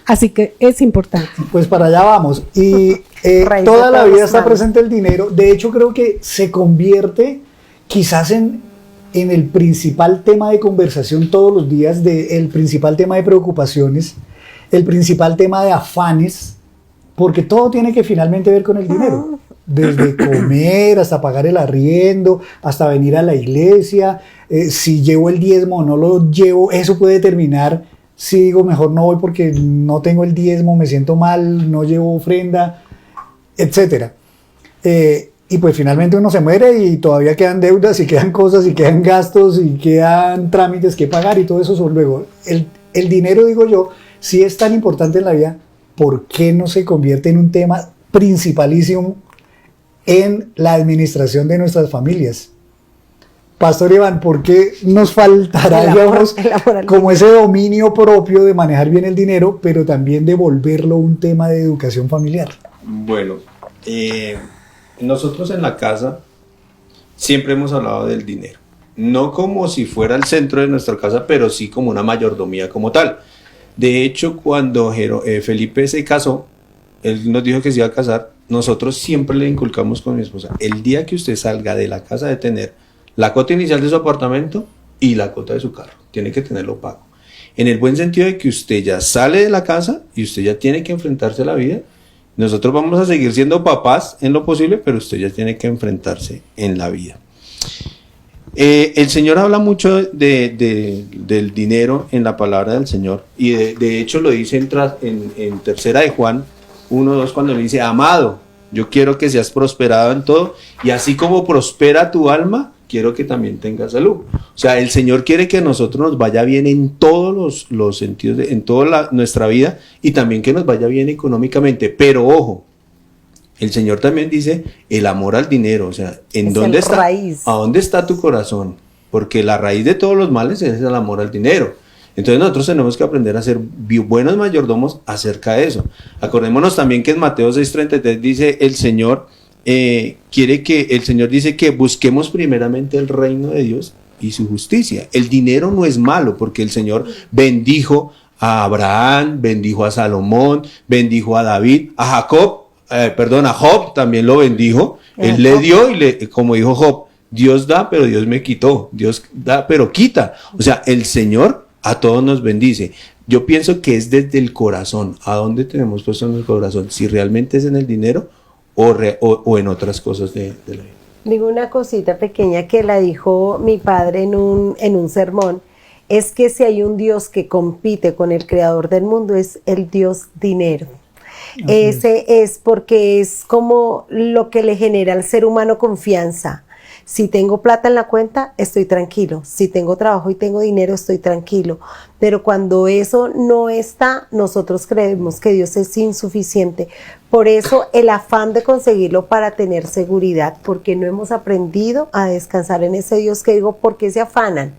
Así que es importante. Pues para allá vamos. Y Raíz toda de la todos vida los está males. presente el dinero. De hecho, creo que se convierte quizás en el principal tema de conversación todos los días, el principal tema de preocupaciones, el principal tema de afanes, porque todo tiene que finalmente ver con el dinero. Desde comer hasta pagar el arriendo, hasta venir a la iglesia, si llevo el diezmo o no lo llevo, eso puede determinar si digo mejor no voy porque no tengo el diezmo, me siento mal, no llevo ofrenda, etcétera. Y pues finalmente uno se muere y todavía quedan deudas y quedan cosas y quedan gastos y quedan trámites que pagar y todo eso son luego. El dinero, digo yo, si es tan importante en la vida, ¿por qué no se convierte en un tema principalísimo en la administración de nuestras familias? Pastor Iván, ¿por qué nos faltará, digamos, como ese dominio propio de manejar bien el dinero, pero también de volverlo un tema de educación familiar? Bueno, nosotros en la casa siempre hemos hablado del dinero. No como si fuera el centro de nuestra casa, pero sí como una mayordomía como tal. De hecho, cuando Felipe se casó, él nos dijo que se iba a casar. Nosotros siempre le inculcamos con mi esposa: el día que usted salga de la casa de tener la cuota inicial de su apartamento y la cuota de su carro, tiene que tenerlo pago. En el buen sentido de que usted ya sale de la casa y usted ya tiene que enfrentarse a la vida. Nosotros vamos a seguir siendo papás en lo posible, pero usted ya tiene que enfrentarse en la vida. El Señor habla mucho del dinero en la palabra del Señor, y de hecho lo dice en tercera de Juan 1:2, cuando le dice: amado, yo quiero que seas prosperado en todo, y así como prospera tu alma, quiero que también tengas salud. O sea, el Señor quiere que a nosotros nos vaya bien en todos los sentidos, en toda nuestra vida, y también que nos vaya bien económicamente. Pero ojo, el Señor también dice el amor al dinero. O sea, ¿en dónde está? Raíz. ¿A dónde está tu corazón? Porque la raíz de todos los males es el amor al dinero. Entonces nosotros tenemos que aprender a ser buenos mayordomos acerca de eso. Acordémonos también que en Mateo 6:33 dice el Señor, el Señor dice que busquemos primeramente el reino de Dios y su justicia. El dinero no es malo, porque el Señor bendijo a Abraham, bendijo a Salomón, bendijo a David, a Job también lo bendijo. Él le dio y como dijo Job, Dios da, pero Dios me quitó. Dios da, pero quita. O sea, el Señor a todos nos bendice. Yo pienso que es desde el corazón. ¿A dónde tenemos puesto en el corazón? Si realmente es en el dinero o en otras cosas de la vida. Digo una cosita pequeña que la dijo mi padre en un sermón, es que si hay un Dios que compite con el creador del mundo, es el Dios dinero. Ese es porque es como lo que le genera al ser humano confianza. Si tengo plata en la cuenta, estoy tranquilo. Si tengo trabajo y tengo dinero, estoy tranquilo. Pero cuando eso no está, nosotros creemos que Dios es insuficiente. Por eso el afán de conseguirlo para tener seguridad, porque no hemos aprendido a descansar en ese Dios que digo, ¿por qué se afanan?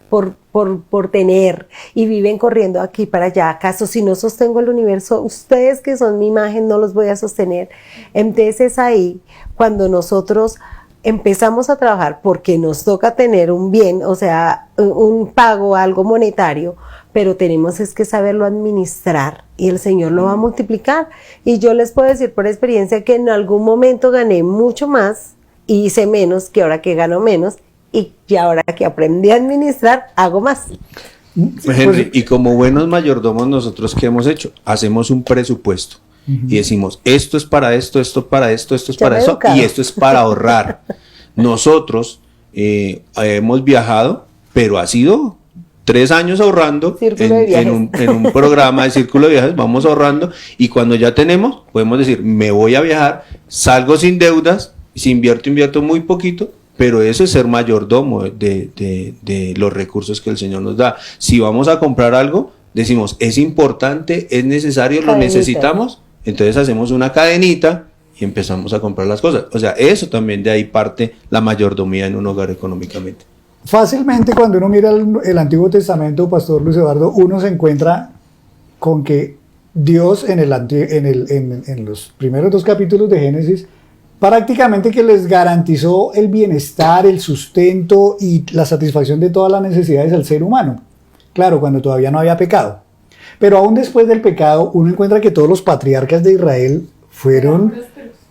Por tener y viven corriendo aquí para allá. ¿Acaso si no sostengo el universo, ustedes que son mi imagen no los voy a sostener? Entonces es ahí cuando nosotros empezamos a trabajar porque nos toca tener un bien, o sea, un pago, algo monetario, pero tenemos es que saberlo administrar y el Señor lo va a multiplicar. Y yo les puedo decir por experiencia que en algún momento gané mucho más y hice menos que ahora que gano menos, y ahora que aprendí a administrar, hago más. Henry, y como buenos mayordomos, nosotros ¿qué hemos hecho? Hacemos un presupuesto y decimos, esto es para esto, esto es para esto, esto es para eso, y esto es para ahorrar. Nosotros hemos viajado, pero ha sido 3 años ahorrando en un programa de círculo de viajes. Vamos ahorrando, y cuando ya tenemos, podemos decir, me voy a viajar, salgo sin deudas, si invierto muy poquito. Pero eso es ser mayordomo de los recursos que el Señor nos da. Si vamos a comprar algo, decimos, es importante, es necesario, lo necesitamos, entonces hacemos una cadenita y empezamos a comprar las cosas. O sea, eso también de ahí parte la mayordomía en un hogar económicamente. Fácilmente cuando uno mira el Antiguo Testamento, Pastor Luis Eduardo, uno se encuentra con que Dios en los primeros 2 capítulos de Génesis prácticamente que les garantizó el bienestar, el sustento y la satisfacción de todas las necesidades al ser humano. Claro, cuando todavía no había pecado. Pero aún después del pecado, uno encuentra que todos los patriarcas de Israel fueron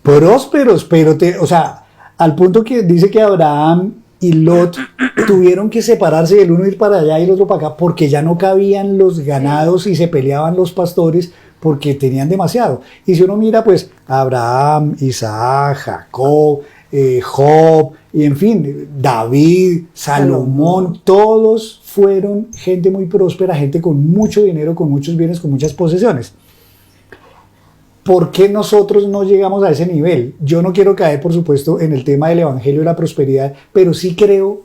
prósperos, pero o sea, al punto que dice que Abraham y Lot tuvieron que separarse y el uno ir para allá y el otro para acá porque ya no cabían los ganados y se peleaban los pastores porque tenían demasiado. Y si uno mira, pues Abraham, Isaac, Jacob, Job, y en fin, David, Salomón, todos fueron gente muy próspera, gente con mucho dinero, con muchos bienes, con muchas posesiones. ¿Por qué nosotros no llegamos a ese nivel? Yo no quiero caer, por supuesto, en el tema del evangelio de la prosperidad, pero sí creo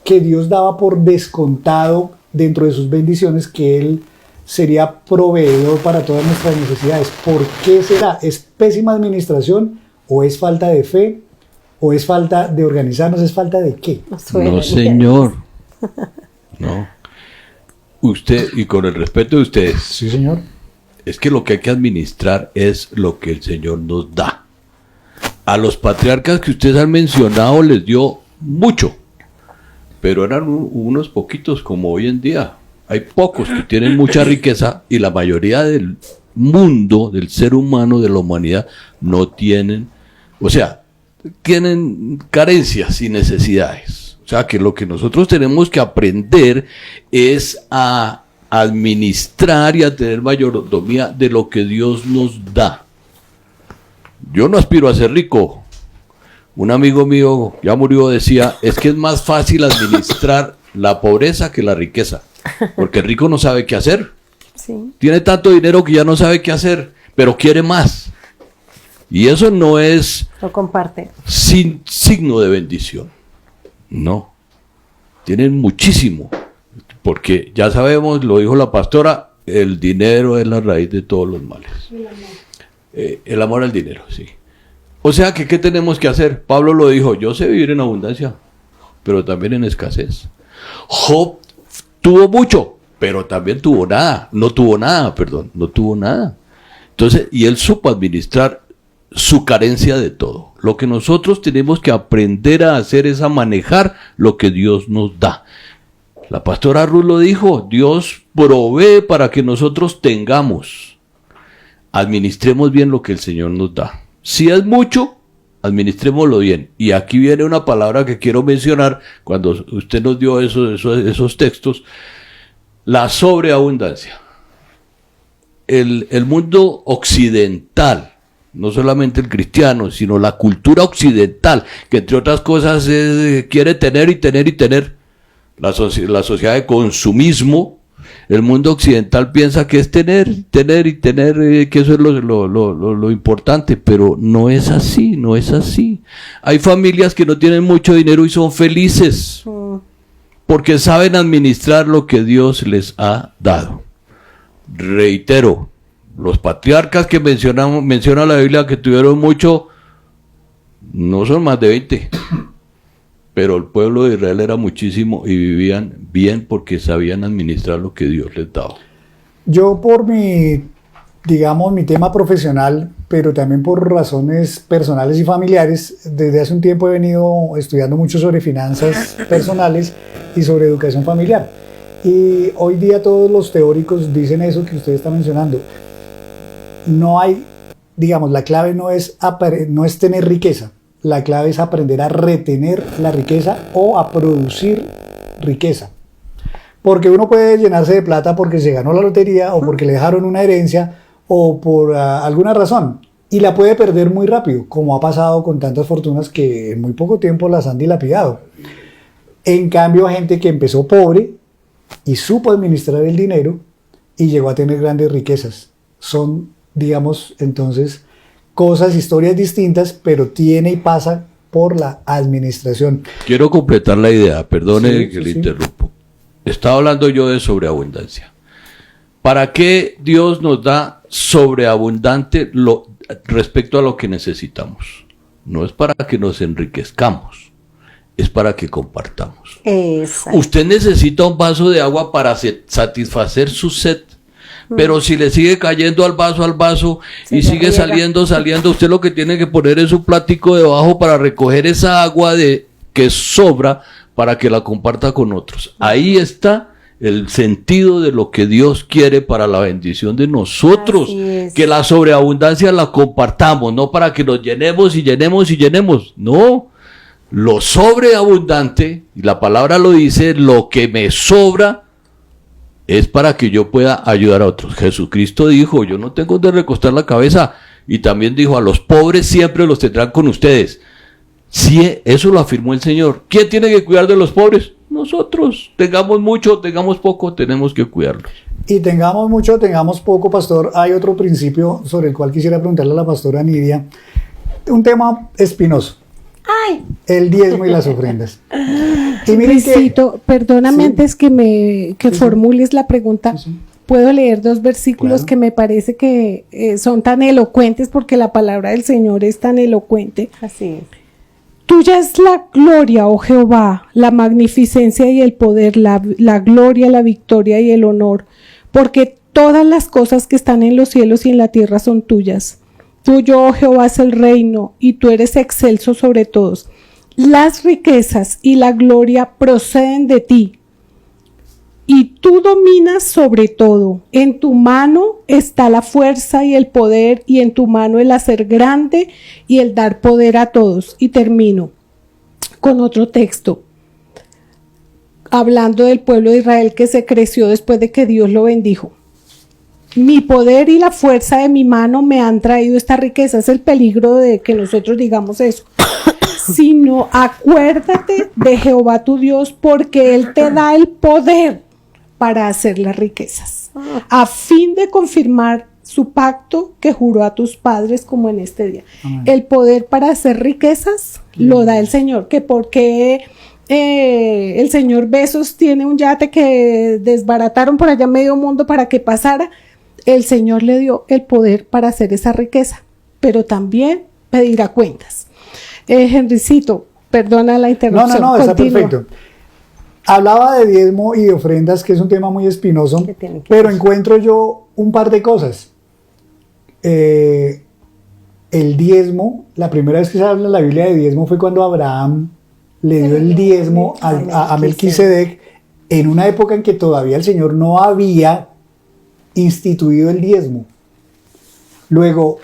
que Dios daba por descontado dentro de sus bendiciones que Él sería proveedor para todas nuestras necesidades. ¿Por qué será? ¿Es pésima administración o es falta de fe? ¿O es falta de organizarnos? ¿Es falta de qué? No, señor. No. Usted, y con el respeto de ustedes, Sí, señor. es que lo que hay que administrar es lo que el Señor nos da. A los patriarcas que ustedes han mencionado les dio mucho, pero eran unos poquitos como hoy en día. Hay pocos que tienen mucha riqueza y la mayoría del mundo, del ser humano, de la humanidad, no tienen, o sea, tienen carencias y necesidades. O sea, que lo que nosotros tenemos que aprender es a administrar y a tener mayordomía de lo que Dios nos da. Yo no aspiro a ser rico. Un amigo mío, ya murió, decía, es que es más fácil administrar la pobreza que la riqueza, porque el rico no sabe qué hacer. Sí. Tiene tanto dinero que ya no sabe qué hacer, pero quiere más. Y eso no es Lo comparte. sin signo de bendición. No. Tienen muchísimo. Porque ya sabemos, lo dijo la pastora, el dinero es la raíz de todos los males. El amor al dinero, sí. O sea que, ¿qué tenemos que hacer? Pablo lo dijo, yo sé vivir en abundancia, pero también en escasez. Job tuvo mucho, pero también tuvo nada. No tuvo nada. Entonces, y él supo administrar su carencia de todo. Lo que nosotros tenemos que aprender a hacer es a manejar lo que Dios nos da. La pastora Ruth lo dijo, Dios provee para que nosotros tengamos. Administremos bien lo que el Señor nos da. Si es mucho, administrémoslo bien. Y aquí viene una palabra que quiero mencionar, cuando usted nos dio esos textos, la sobreabundancia. El mundo occidental, no solamente el cristiano, sino la cultura occidental, que entre otras cosas quiere tener y tener y tener. La sociedad de consumismo, el mundo occidental piensa que es tener y tener, que eso es lo importante, pero no es así, no es así. Hay familias que no tienen mucho dinero y son felices, porque saben administrar lo que Dios les ha dado. Reitero, los patriarcas que menciona la Biblia que tuvieron mucho, no son más de 20. Pero el pueblo de Israel era muchísimo y vivían bien porque sabían administrar lo que Dios les daba. Yo por mi tema profesional, pero también por razones personales y familiares, desde hace un tiempo he venido estudiando mucho sobre finanzas personales y sobre educación familiar. Y hoy día todos los teóricos dicen eso que usted está mencionando. No hay, la clave no es tener riqueza. La clave es aprender a retener la riqueza o a producir riqueza. Porque uno puede llenarse de plata porque se ganó la lotería o porque le dejaron una herencia o por alguna razón. Y la puede perder muy rápido, como ha pasado con tantas fortunas que en muy poco tiempo las han dilapidado. En cambio, gente que empezó pobre y supo administrar el dinero y llegó a tener grandes riquezas. Son, entonces, historias distintas, pero tiene y pasa por la administración. Quiero completar la idea, perdone que le interrumpo. Estaba hablando yo de sobreabundancia. ¿Para qué Dios nos da sobreabundante respecto a lo que necesitamos? No es para que nos enriquezcamos, es para que compartamos. Exacto. Usted necesita un vaso de agua para satisfacer su sed. Pero si le sigue cayendo al vaso y sigue saliendo, usted lo que tiene que poner es un plático debajo para recoger esa agua que sobra para que la comparta con otros. Ahí está el sentido de lo que Dios quiere para la bendición de nosotros, Así es. que la sobreabundancia la compartamos, no para que nos llenemos y llenemos y llenemos, no, lo sobreabundante, y la palabra lo dice, lo que me sobra es para que yo pueda ayudar a otros. Jesucristo dijo, yo no tengo donde recostar la cabeza, y también dijo, a los pobres siempre los tendrán con ustedes. Sí, eso lo afirmó el Señor. ¿Quién tiene que cuidar de los pobres? Nosotros. Tengamos mucho, tengamos poco, tenemos que cuidarlos. Y tengamos mucho, tengamos poco, pastor. Hay otro principio sobre el cual quisiera preguntarle a la pastora Nidia. Un tema espinoso. Ay, El diezmo y las ofrendas. Y miren que... Luisito, perdóname Sí. antes que formules la pregunta. Sí. Puedo leer 2 versículos Claro. que me parece que son tan elocuentes porque la palabra del Señor es tan elocuente. así es. Tuya es la gloria, oh Jehová, la magnificencia y el poder, la gloria, la victoria y el honor, porque todas las cosas que están en los cielos y en la tierra son tuyas. Tuyo, oh Jehová, es el reino, y tú eres excelso sobre todos. Las riquezas y la gloria proceden de ti, y tú dominas sobre todo. En tu mano está la fuerza y el poder, y en tu mano el hacer grande y el dar poder a todos. Y termino con otro texto, hablando del pueblo de Israel que se creció después de que Dios lo bendijo. Mi poder y la fuerza de mi mano me han traído esta riqueza. Es el peligro de que nosotros digamos eso. Sino acuérdate de Jehová tu Dios, porque Él te da el poder para hacer las riquezas, a fin de confirmar su pacto que juró a tus padres como en este día. Amén. El poder para hacer riquezas lo da el Señor, que porque el señor Bezos tiene un yate que desbarataron por allá medio mundo para que pasara, el Señor le dio el poder para hacer esa riqueza, pero también pedirá cuentas. Henricito, perdona la interrupción. No, está continúa. perfecto. Hablaba de diezmo y de ofrendas, que es un tema muy espinoso, Que tiene que pero ver. encuentro yo un par de cosas. El diezmo, la primera vez que se habla en la Biblia de diezmo fue cuando Abraham le dio el diezmo a Melquisedec, en una época en que todavía el Señor no había instituido el diezmo. Luego,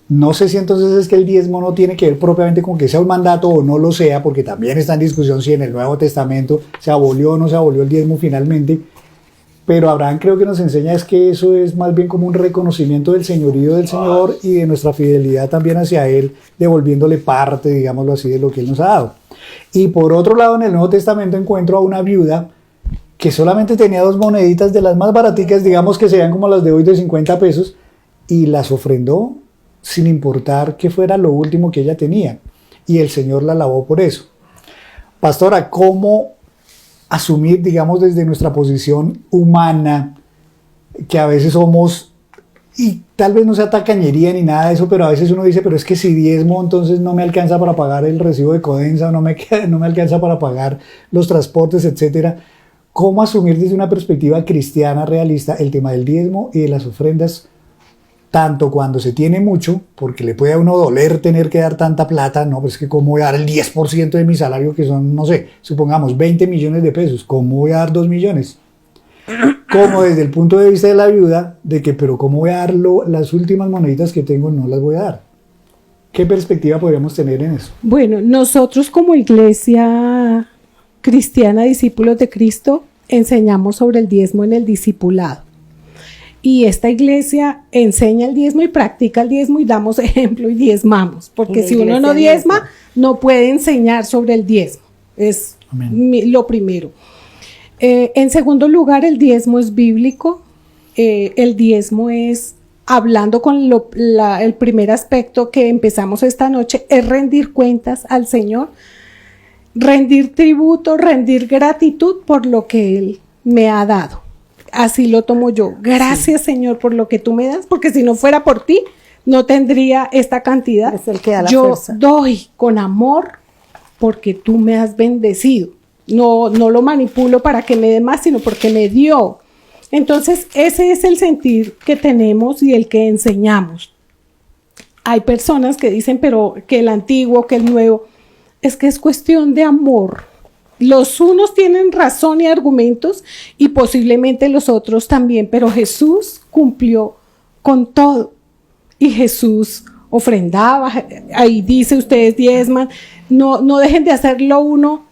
no sé si entonces es que el diezmo no tiene que ver propiamente con que sea un mandato o no lo sea, porque también está en discusión si en el Nuevo Testamento se abolió o no se abolió el diezmo finalmente, pero Abraham creo que nos enseña es que eso es más bien como un reconocimiento del señorío del Señor y de nuestra fidelidad también hacia Él, devolviéndole parte, digámoslo así, de lo que Él nos ha dado. Y por otro lado, en el Nuevo Testamento encuentro a una viuda que solamente tenía 2 moneditas de las más baraticas, digamos que serían como las de hoy de 50 pesos, y las ofrendó sin importar que fuera lo último que ella tenía, y el Señor la alabó por eso. Pastora, ¿cómo asumir, digamos, desde nuestra posición humana, que a veces somos, y tal vez no sea tacañería ni nada de eso, pero a veces uno dice, pero es que si diezmo, entonces no me alcanza para pagar el recibo de Codensa, no me alcanza para pagar los transportes, etcétera? ¿Cómo asumir desde una perspectiva cristiana realista el tema del diezmo y de las ofrendas, tanto cuando se tiene mucho, porque le puede a uno doler tener que dar tanta plata, no, pues es que cómo voy a dar el 10% de mi salario, que son, no sé, supongamos 20 millones de pesos, ¿cómo voy a dar 2 millones? Como desde el punto de vista de la viuda, de que, pero ¿cómo voy a dar las últimas moneditas que tengo? No las voy a dar. ¿Qué perspectiva podríamos tener en eso? Bueno, nosotros como iglesia cristiana, discípulos de Cristo, enseñamos sobre el diezmo en el discipulado. Y esta iglesia enseña el diezmo y practica el diezmo y damos ejemplo y diezmamos. Porque La si uno no iglesia diezma, no puede enseñar sobre el diezmo. Es lo primero. En segundo lugar, el diezmo es bíblico. El diezmo es, hablando con el primer aspecto que empezamos esta noche, es rendir cuentas al Señor, rendir tributo, rendir gratitud por lo que Él me ha dado. Así lo tomo yo. Gracias, Señor, por lo que tú me das, porque si no fuera por ti, no tendría esta cantidad. Es el que da la yo fuerza. doy con amor porque tú me has bendecido. No lo manipulo para que me dé más, sino porque me dio. Entonces, ese es el sentir que tenemos y el que enseñamos. Hay personas que dicen, pero que el antiguo, que el nuevo, es que es cuestión de amor. Los unos tienen razón y argumentos y posiblemente los otros también, pero Jesús cumplió con todo. Y Jesús ofrendaba, ahí dice, ustedes diezman, no dejen de hacer lo uno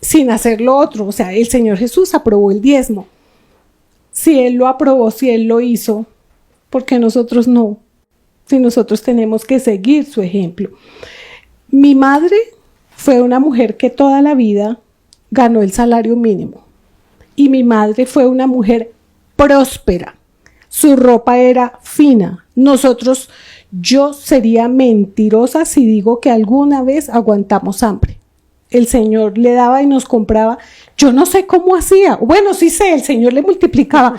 sin hacer lo otro. O sea, el Señor Jesús aprobó el diezmo. Si Él lo aprobó, si Él lo hizo, ¿por qué nosotros no? Si nosotros tenemos que seguir su ejemplo. Mi madre fue una mujer que toda la vida ganó el salario mínimo. Y mi madre fue una mujer próspera. Su ropa era fina. Yo sería mentirosa si digo que alguna vez aguantamos hambre. El Señor le daba y nos compraba. Yo no sé cómo hacía. Bueno, sí sé, el Señor le multiplicaba.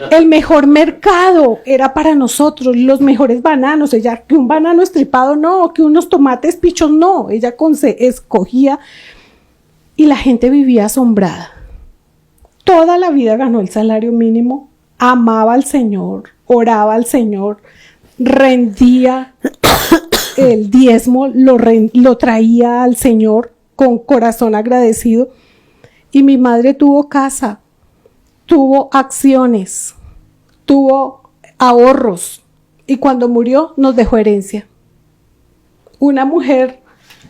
El mejor mercado era para nosotros, los mejores bananos. Ella, que un banano estripado no, que unos tomates pichos no. Ella escogía y la gente vivía asombrada. Toda la vida ganó el salario mínimo, amaba al Señor, oraba al Señor, rendía el diezmo, lo traía al Señor con corazón agradecido. Y mi madre tuvo casa, tuvo acciones, tuvo ahorros y cuando murió nos dejó herencia. Una mujer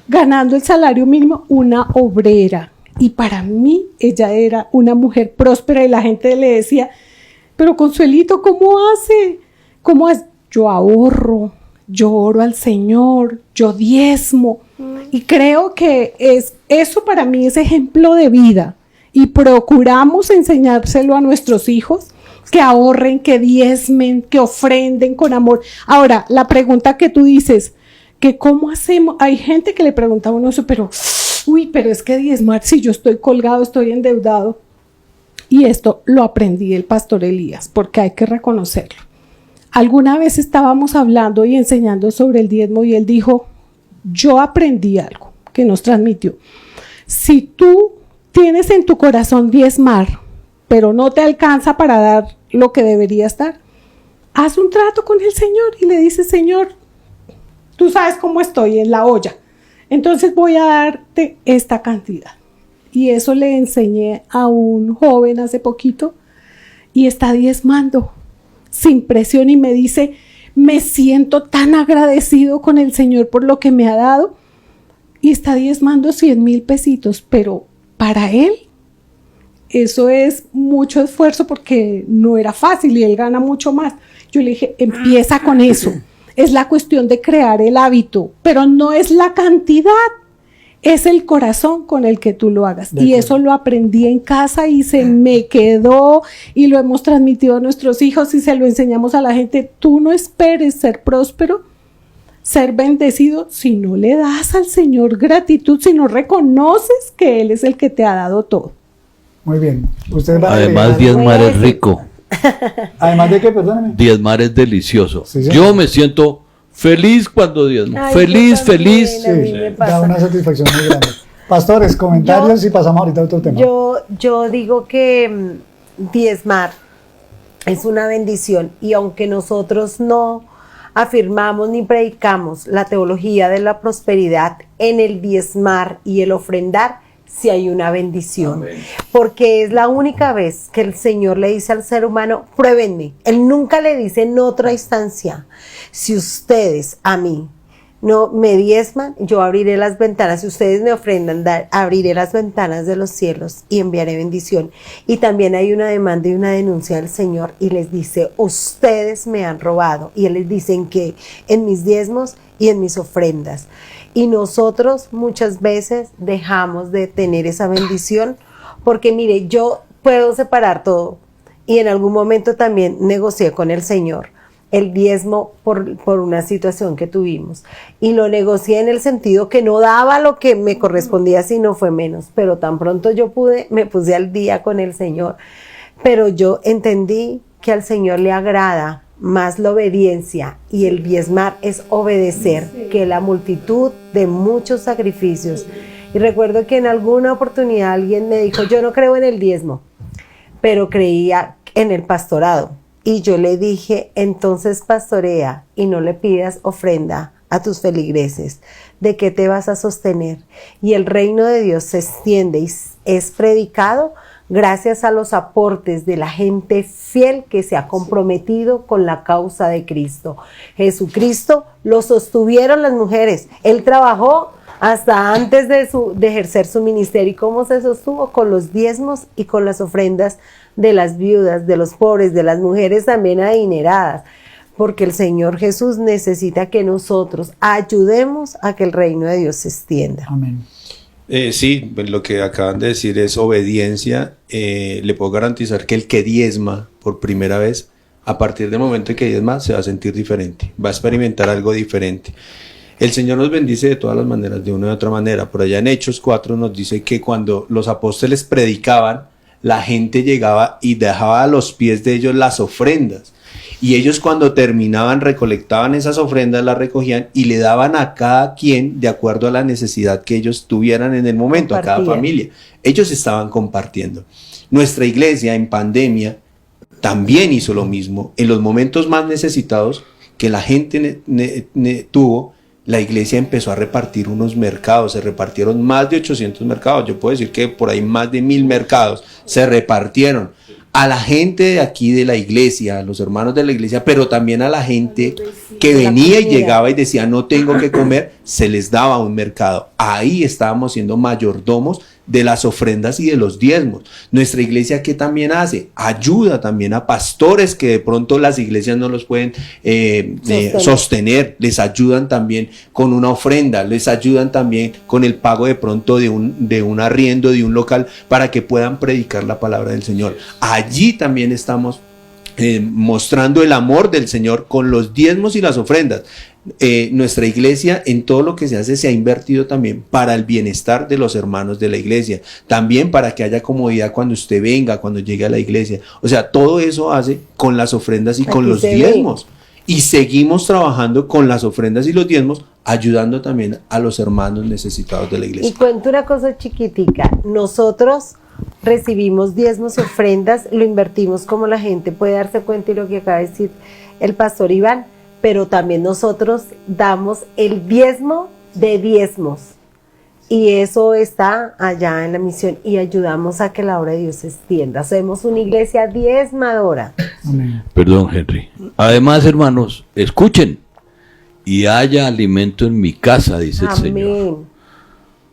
ganando el salario mínimo, una obrera. Y para mí ella era una mujer próspera y la gente le decía, pero Consuelito, ¿cómo hace? ¿Cómo es? Yo ahorro, yo oro al Señor, yo diezmo. Y creo que eso para mí es ejemplo de vida. Y procuramos enseñárselo a nuestros hijos, que ahorren, que diezmen, que ofrenden con amor. Ahora, la pregunta que tú dices, que cómo hacemos, hay gente que le pregunta a uno eso, pero es que diezmar, si yo estoy colgado, estoy endeudado. Y esto lo aprendí del pastor Elías, porque hay que reconocerlo. Alguna vez estábamos hablando y enseñando sobre el diezmo y él dijo, yo aprendí algo que nos transmitió. Si tú tienes en tu corazón diezmar, pero no te alcanza para dar lo que deberías dar, haz un trato con el Señor y le dices, Señor, tú sabes cómo estoy en la olla, entonces voy a darte esta cantidad. Y eso le enseñé a un joven hace poquito y está diezmando sin presión y me dice, me siento tan agradecido con el Señor por lo que me ha dado y está diezmando 100,000 pesitos, pero para él eso es mucho esfuerzo porque no era fácil y él gana mucho más. Yo le dije, empieza con eso. Es la cuestión de crear el hábito, pero no es la cantidad, es el corazón con el que tú lo hagas. Y eso lo aprendí en casa y se me quedó y lo hemos transmitido a nuestros hijos y se lo enseñamos a la gente. Tú no esperes ser próspero, ser bendecido si no le das al Señor gratitud, si no reconoces que Él es el que te ha dado todo. Muy bien. Usted va Además, diezmar es rico. Además de que, perdóneme. Diezmar es delicioso. Sí, sí. Yo me siento feliz cuando diezmo. Ay, Feliz, yo también, feliz. a mí me pasa. Da una satisfacción muy grande. Pastores, comentarios y pasamos ahorita a otro tema. Yo digo que diezmar es una bendición y aunque nosotros no afirmamos ni predicamos la teología de la prosperidad, en el diezmar y el ofrendar sí hay una bendición. Amén. Porque es la única vez que el Señor le dice al ser humano, pruébenme. Él nunca le dice en otra instancia, si ustedes a mí no me diezman, yo abriré las ventanas. Si ustedes me ofrendan, abriré las ventanas de los cielos y enviaré bendición. Y también hay una demanda y una denuncia del Señor y les dice, ustedes me han robado. Y Él les dice que en mis diezmos y en mis ofrendas. Y nosotros muchas veces dejamos de tener esa bendición porque mire, yo puedo separar todo y en algún momento también negocié con el Señor el diezmo por una situación que tuvimos y lo negocié en el sentido que no daba lo que me correspondía, sino fue menos, pero tan pronto yo pude, me puse al día con el Señor, pero yo entendí que al Señor le agrada más la obediencia y el diezmar es obedecer que la multitud de muchos sacrificios. Y recuerdo que en alguna oportunidad alguien me dijo, yo no creo en el diezmo, pero creía en el pastorado. Y yo le dije, entonces pastorea y no le pidas ofrenda a tus feligreses. ¿de qué te vas a sostener? Y el reino de Dios se extiende y es predicado gracias a los aportes de la gente fiel que se ha comprometido con la causa de Cristo. Jesucristo lo sostuvieron las mujeres. Él trabajó hasta antes de ejercer su ministerio. ¿Y cómo se sostuvo? Con los diezmos y con las ofrendas de las viudas, de los pobres, de las mujeres también adineradas. Porque el Señor Jesús necesita que nosotros ayudemos a que el reino de Dios se extienda. Amén. Sí, pues lo que acaban de decir es obediencia. Le puedo garantizar que el que diezma por primera vez, a partir del momento en que diezma, se va a sentir diferente, va a experimentar algo diferente. El Señor nos bendice de todas las maneras, de una u otra manera. Por allá en Hechos 4 nos dice que cuando los apóstoles predicaban, la gente llegaba y dejaba a los pies de ellos las ofrendas. Y ellos cuando terminaban recolectaban esas ofrendas, las recogían y le daban a cada quien de acuerdo a la necesidad que ellos tuvieran en el momento, a cada familia. Ellos estaban compartiendo. Nuestra iglesia en pandemia también hizo lo mismo. En los momentos más necesitados que la gente tuvo, la iglesia empezó a repartir unos mercados. Se repartieron más de 800 mercados. Yo puedo decir que por ahí más de 1000 mercados se repartieron a la gente de aquí de la iglesia, a los hermanos de la iglesia, pero también a la gente que venía y llegaba y decía no tengo que comer, se les daba un mercado. Ahí estábamos siendo mayordomos de las ofrendas y de los diezmos. Nuestra iglesia, ¿qué también hace? Ayuda también a pastores que de pronto las iglesias no los pueden sostener. Les ayudan también con una ofrenda, les ayudan también con el pago de pronto de un arriendo de un local para que puedan predicar la palabra del Señor. Allí también estamos mostrando el amor del Señor con los diezmos y las ofrendas. Nuestra iglesia en todo lo que se hace se ha invertido también para el bienestar de los hermanos de la iglesia, también para que haya comodidad cuando usted venga, cuando llegue a la iglesia. O sea, todo eso hace con las ofrendas y con los diezmos. Y seguimos trabajando con las ofrendas y los diezmos, ayudando también a los hermanos necesitados de la iglesia. Y cuento una cosa chiquitica, nosotros recibimos diezmos y ofrendas, lo invertimos como la gente puede darse cuenta y lo que acaba de decir el pastor Iván, pero también nosotros damos el diezmo de diezmos y eso está allá en la misión y ayudamos a que la obra de Dios se extienda. Somos una iglesia diezmadora. Amén. Perdón, Henry. Además, hermanos, escuchen. Y haya alimento en mi casa, dice el Señor.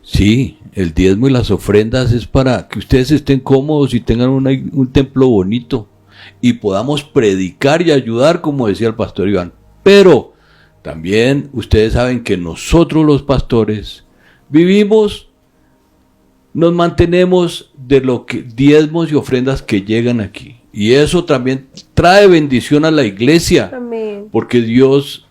Sí, el diezmo y las ofrendas es para que ustedes estén cómodos y tengan un templo bonito y podamos predicar y ayudar, como decía el pastor Iván. Pero también ustedes saben que nosotros los pastores vivimos, nos mantenemos de lo que diezmos y ofrendas que llegan aquí. Y eso también trae bendición a la iglesia. Amén. Porque Dios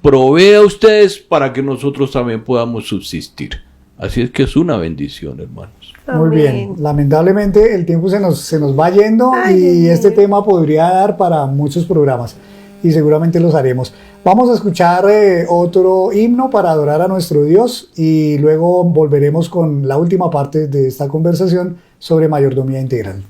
provee a ustedes para que nosotros también podamos subsistir. Así es que es una bendición, hermanos. Muy bien, lamentablemente el tiempo se nos va yendo y este tema podría dar para muchos programas y seguramente los haremos. Vamos a escuchar otro himno para adorar a nuestro Dios y luego volveremos con la última parte de esta conversación sobre mayordomía integral.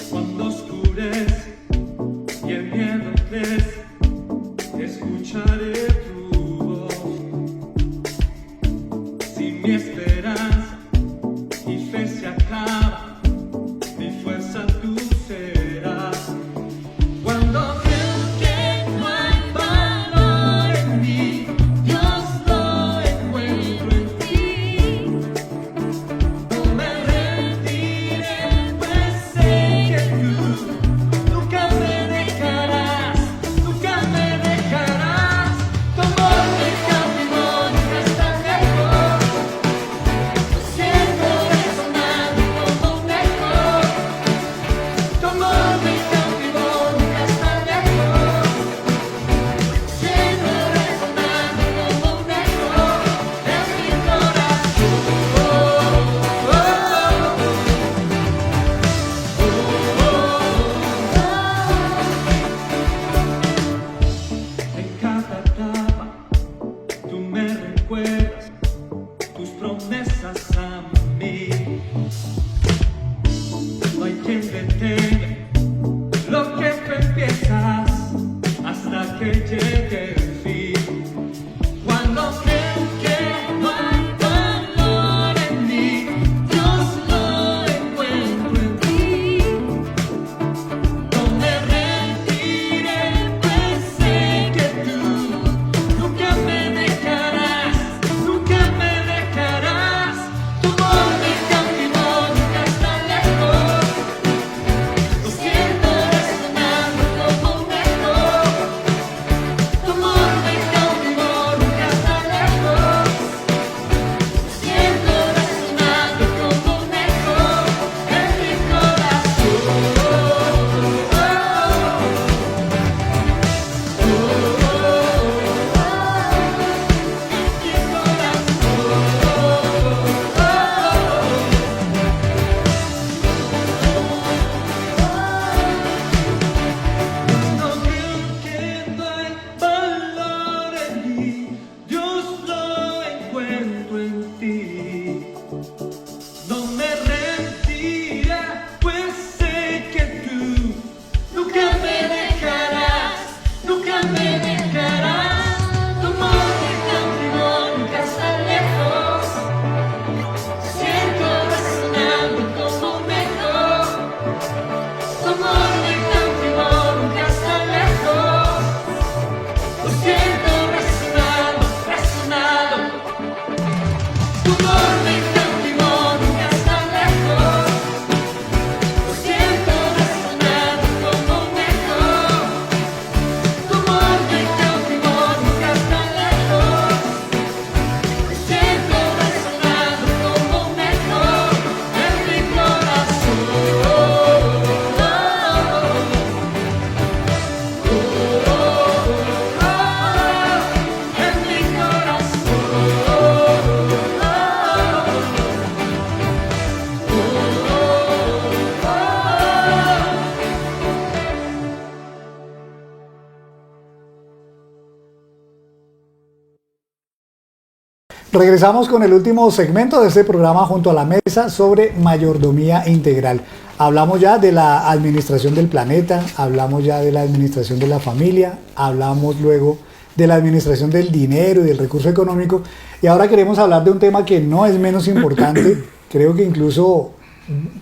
Cuando oscurece y el miedo crece, escucharé tu voz. Si mi esperanza y fe se acaba, mi fuerza tú serás. Cuando creo que no hay valor en mí, Dios lo encuentro en ti. No me rendiré, pues sé que tú nunca me dejarás, nunca me dejarás. que llegue el fin. Cuando creo que no hay valor en mí, Dios lo encuentro en ti. No me rendiré, pues sé que tú nunca me dejarás, nunca me dejarás. Tu amor me cautivó, nunca está lejos. Lo siento resonando como un eco. Tu amor me cautivó, nunca está lejos. Lo siento resonando como un eco en mi corazón. No creo que no hay valor en mí, Dios lo encuentro en ti. No me rendiré, pues sé que tú nunca me dejarás, nunca me dejarás. Tu amor me cautivó, nunca está lejos. Siento resonando como un eco. Tu amor me cautivó, nunca está lejos. Lo siento resonando, resonando. Tu amor me cautivó, nunca está lejos. Lo siento resonando como un eco. Tu amor me cautivó, nunca está lejos. Lo siento resonando como un eco en mi corazón. En mi corazón. Regresamos con el último segmento de este programa junto a la mesa sobre mayordomía integral. Hablamos ya de la administración del planeta, hablamos ya de la administración de la familia, hablamos luego de la administración del dinero y del recurso económico, y ahora queremos hablar de un tema que no es menos importante, creo que incluso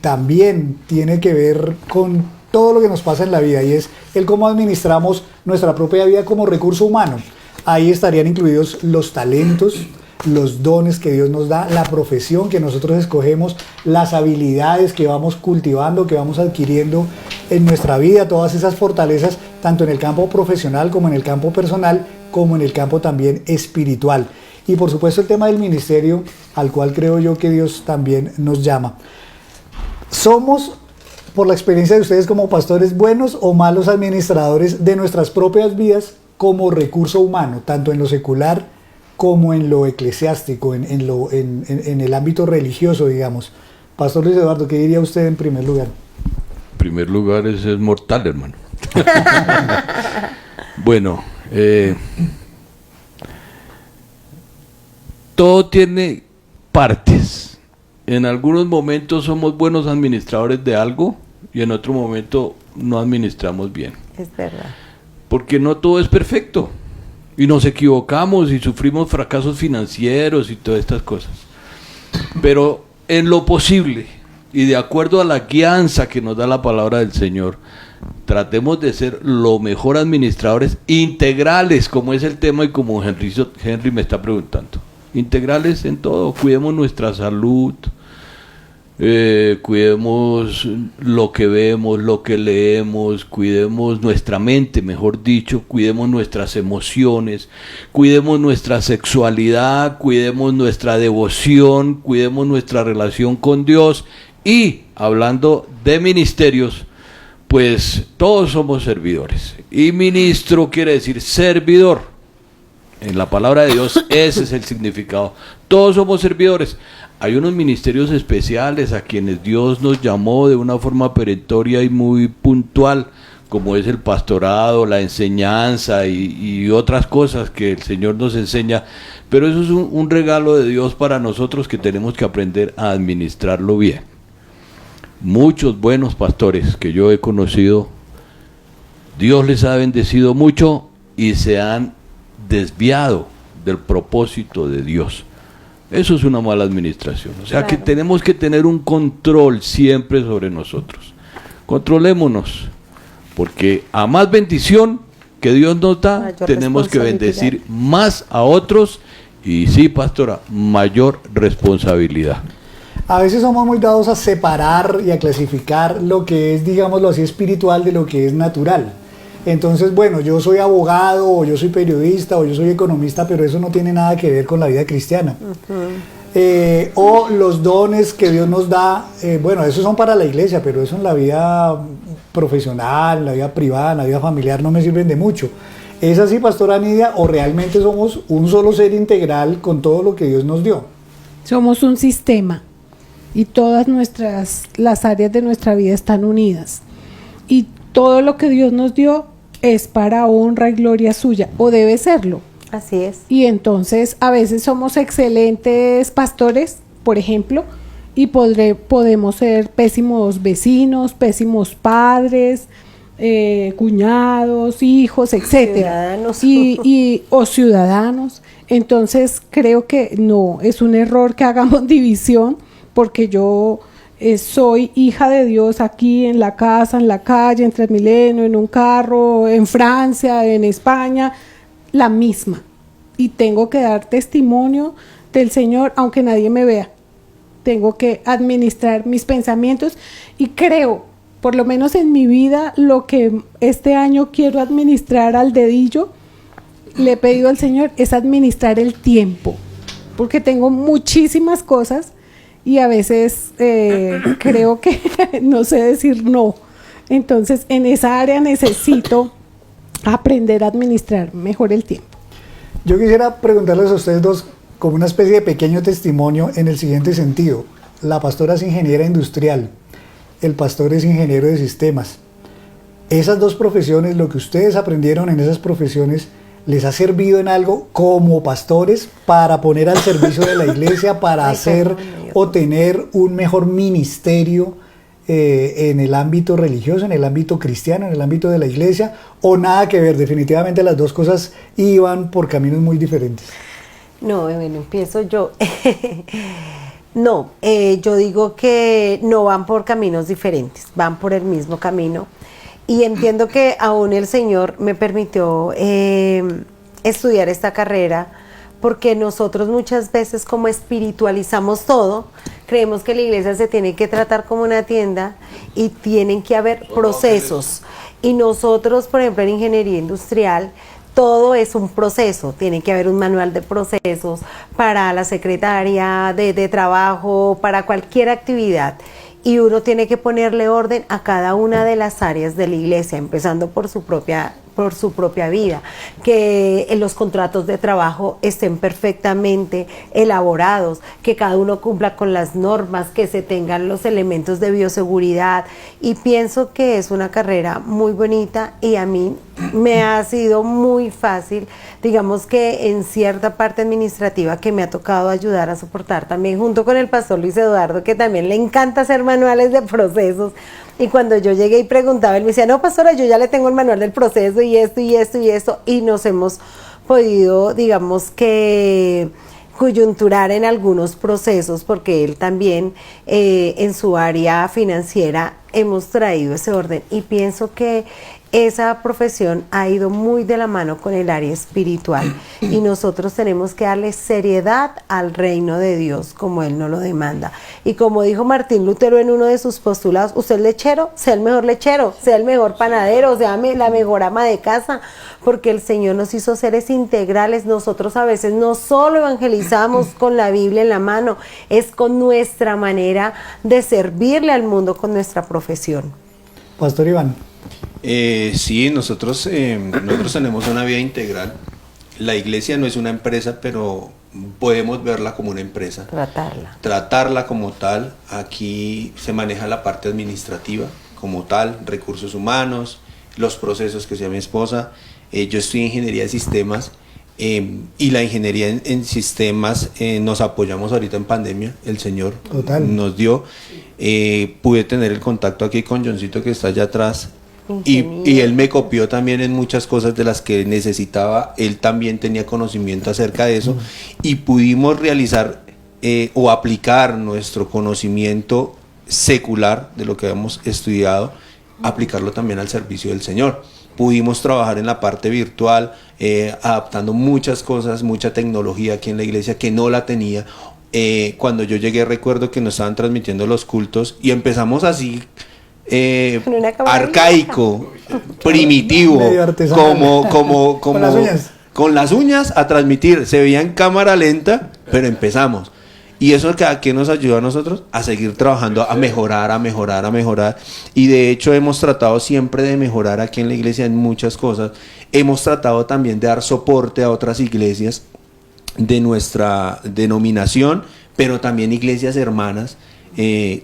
también tiene que ver con todo lo que nos pasa en la vida, y es el cómo administramos nuestra propia vida como recurso humano. Ahí estarían incluidos los talentos, los dones que Dios nos da, la profesión que nosotros escogemos, las habilidades que vamos cultivando, que vamos adquiriendo en nuestra vida, todas esas fortalezas, tanto en el campo profesional como en el campo personal, como en el campo también espiritual. Y por supuesto el tema del ministerio, al cual creo yo que Dios también nos llama. ¿Somos, por la experiencia de ustedes como pastores, buenos o malos administradores de nuestras propias vidas como recurso humano, tanto en lo secular como en lo eclesiástico, en el ámbito religioso, digamos? Pastor Luis Eduardo, ¿qué diría usted en primer lugar? En primer lugar, es mortal, hermano. Bueno, todo tiene partes. En algunos momentos somos buenos administradores de algo y en otro momento no administramos bien. Es verdad. Porque no todo es perfecto. Y nos equivocamos y sufrimos fracasos financieros y todas estas cosas. Pero en lo posible y de acuerdo a la guianza que nos da la palabra del Señor, tratemos de ser lo mejor administradores integrales, como es el tema y como Henry me está preguntando. Integrales en todo, cuidemos nuestra salud, cuidemos lo que vemos, lo que leemos, cuidemos nuestra mente, mejor dicho, cuidemos nuestras emociones, cuidemos nuestra sexualidad, cuidemos nuestra devoción, cuidemos nuestra relación con Dios. Y hablando de ministerios, pues todos somos servidores, y ministro quiere decir servidor. En la palabra de Dios ese es el significado. Todos somos servidores. Hay unos ministerios especiales a quienes Dios nos llamó de una forma perentoria y muy puntual, como es el pastorado, la enseñanza y otras cosas que el Señor nos enseña, pero eso es un regalo de Dios para nosotros que tenemos que aprender a administrarlo bien. Muchos buenos pastores que yo he conocido, Dios les ha bendecido mucho y se han desviado del propósito de Dios. Eso es una mala administración. O sea que tenemos que tener un control siempre sobre nosotros. Controlémonos, porque a más bendición que Dios nos da, Mayor tenemos que responsabilidad. bendecir más a otros y sí, pastora, mayor responsabilidad. A veces somos muy dados a separar y a clasificar lo que es, digámoslo así, espiritual de lo que es natural. Entonces, bueno, yo soy abogado, o yo soy periodista, o yo soy economista, pero eso no tiene nada que ver con la vida cristiana. O los dones que Dios nos da, bueno, esos son para la iglesia, pero eso en la vida profesional, en la vida privada, en la vida familiar no me sirven de mucho. ¿Es así, pastora Nidia, o realmente somos un solo ser integral con todo lo que Dios nos dio? Somos un sistema y todas las áreas de nuestra vida están unidas. Y todo lo que Dios nos dio es para honra y gloria suya, o debe serlo. Así es. Y entonces a veces somos excelentes pastores, por ejemplo, y podemos ser pésimos vecinos, pésimos padres, cuñados, hijos, etcétera, Ciudadanos. o ciudadanos. Entonces creo que no, es un error que hagamos división, porque yo soy hija de Dios aquí en la casa, en la calle, en Transmilenio, en un carro, en Francia, en España, la misma. Y tengo que dar testimonio del Señor, aunque nadie me vea. Tengo que administrar mis pensamientos y creo, por lo menos en mi vida, lo que este año quiero administrar al dedillo, le he pedido al Señor, es administrar el tiempo, porque tengo muchísimas cosas y a veces creo que no sé decir no. Entonces, en esa área necesito aprender a administrar mejor el tiempo. Yo quisiera preguntarles a ustedes dos como una especie de pequeño testimonio en el siguiente sentido. La pastora es ingeniera industrial, el pastor es ingeniero de sistemas. Esas dos profesiones, lo que ustedes aprendieron en esas profesiones, ¿les ha servido en algo como pastores para poner al servicio de la iglesia, para hacer o tener un mejor ministerio en el ámbito religioso, en el ámbito cristiano, en el ámbito de la iglesia, o nada que ver? Definitivamente las dos cosas iban por caminos muy diferentes. No, bueno, empiezo yo. No, yo digo que no van por caminos diferentes, van por el mismo camino. Y entiendo que aún el Señor me permitió estudiar esta carrera, porque nosotros muchas veces, como espiritualizamos todo, creemos que la iglesia se tiene que tratar como una tienda y tienen que haber procesos. Y nosotros, por ejemplo, en ingeniería industrial, todo es un proceso. Tiene que haber un manual de procesos para la secretaria de trabajo, para cualquier actividad. Y uno tiene que ponerle orden a cada una de las áreas de la iglesia, empezando por su propia vida, que los contratos de trabajo estén perfectamente elaborados, que cada uno cumpla con las normas, que se tengan los elementos de bioseguridad. Y pienso que es una carrera muy bonita y a mí me ha sido muy fácil, digamos que en cierta parte administrativa que me ha tocado ayudar a soportar también junto con el pastor Luis Eduardo, que también le encanta hacer manuales de procesos. Y cuando yo llegué y preguntaba, él me decía, no, pastora, yo ya le tengo el manual del proceso y esto y esto y esto, y nos hemos podido, digamos que, coyunturar en algunos procesos, porque él también en su área financiera hemos traído ese orden, y pienso que esa profesión ha ido muy de la mano con el área espiritual, y nosotros tenemos que darle seriedad al reino de Dios como Él nos lo demanda. Y como dijo Martín Lutero en uno de sus postulados, usted es lechero, sea el mejor panadero, sea la mejor ama de casa, porque el Señor nos hizo seres integrales. Nosotros a veces no solo evangelizamos con la Biblia en la mano, es con nuestra manera de servirle al mundo, con nuestra profesión. Pastor Iván. Sí, nosotros tenemos una vida integral. La iglesia no es una empresa, pero podemos verla como una empresa. Tratarla como tal. Aquí se maneja la parte administrativa como tal, recursos humanos, los procesos que sea mi esposa. Yo estudié ingeniería de sistemas y la ingeniería en sistemas nos apoyamos ahorita en pandemia. El Señor nos dio. Pude tener el contacto aquí con Johncito, que está allá atrás. y él me copió también en muchas cosas de las que necesitaba. Él también tenía conocimiento acerca de eso y pudimos realizar o aplicar nuestro conocimiento secular de lo que habíamos estudiado, aplicarlo también al servicio del Señor. Pudimos trabajar en la parte virtual, adaptando muchas cosas, mucha tecnología aquí en la iglesia que no la tenía. Cuando yo llegué recuerdo que nos estaban transmitiendo los cultos y empezamos así arcaico, primitivo, Medio artesanal. como Con las uñas. con las uñas a transmitir. Se veía en cámara lenta, pero empezamos. Y eso que nos ayudó a nosotros a seguir trabajando, a mejorar. Y de hecho hemos tratado siempre de mejorar aquí en la iglesia en muchas cosas. Hemos tratado también de dar soporte a otras iglesias de nuestra denominación, pero también iglesias hermanas.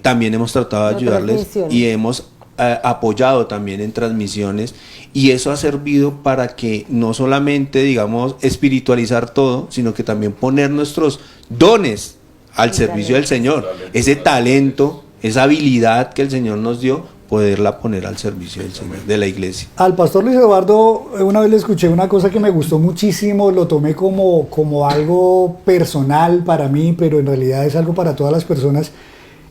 También hemos tratado de ayudarles y hemos apoyado también en transmisiones, y eso ha servido para que no solamente, digamos, espiritualizar todo, sino que también poner nuestros dones al servicio del Señor, ese talento, esa habilidad que el Señor nos dio, poderla poner al servicio del Señor, de la iglesia. Al pastor Luis Eduardo una vez le escuché una cosa que me gustó muchísimo, lo tomé como algo personal para mí, pero en realidad es algo para todas las personas,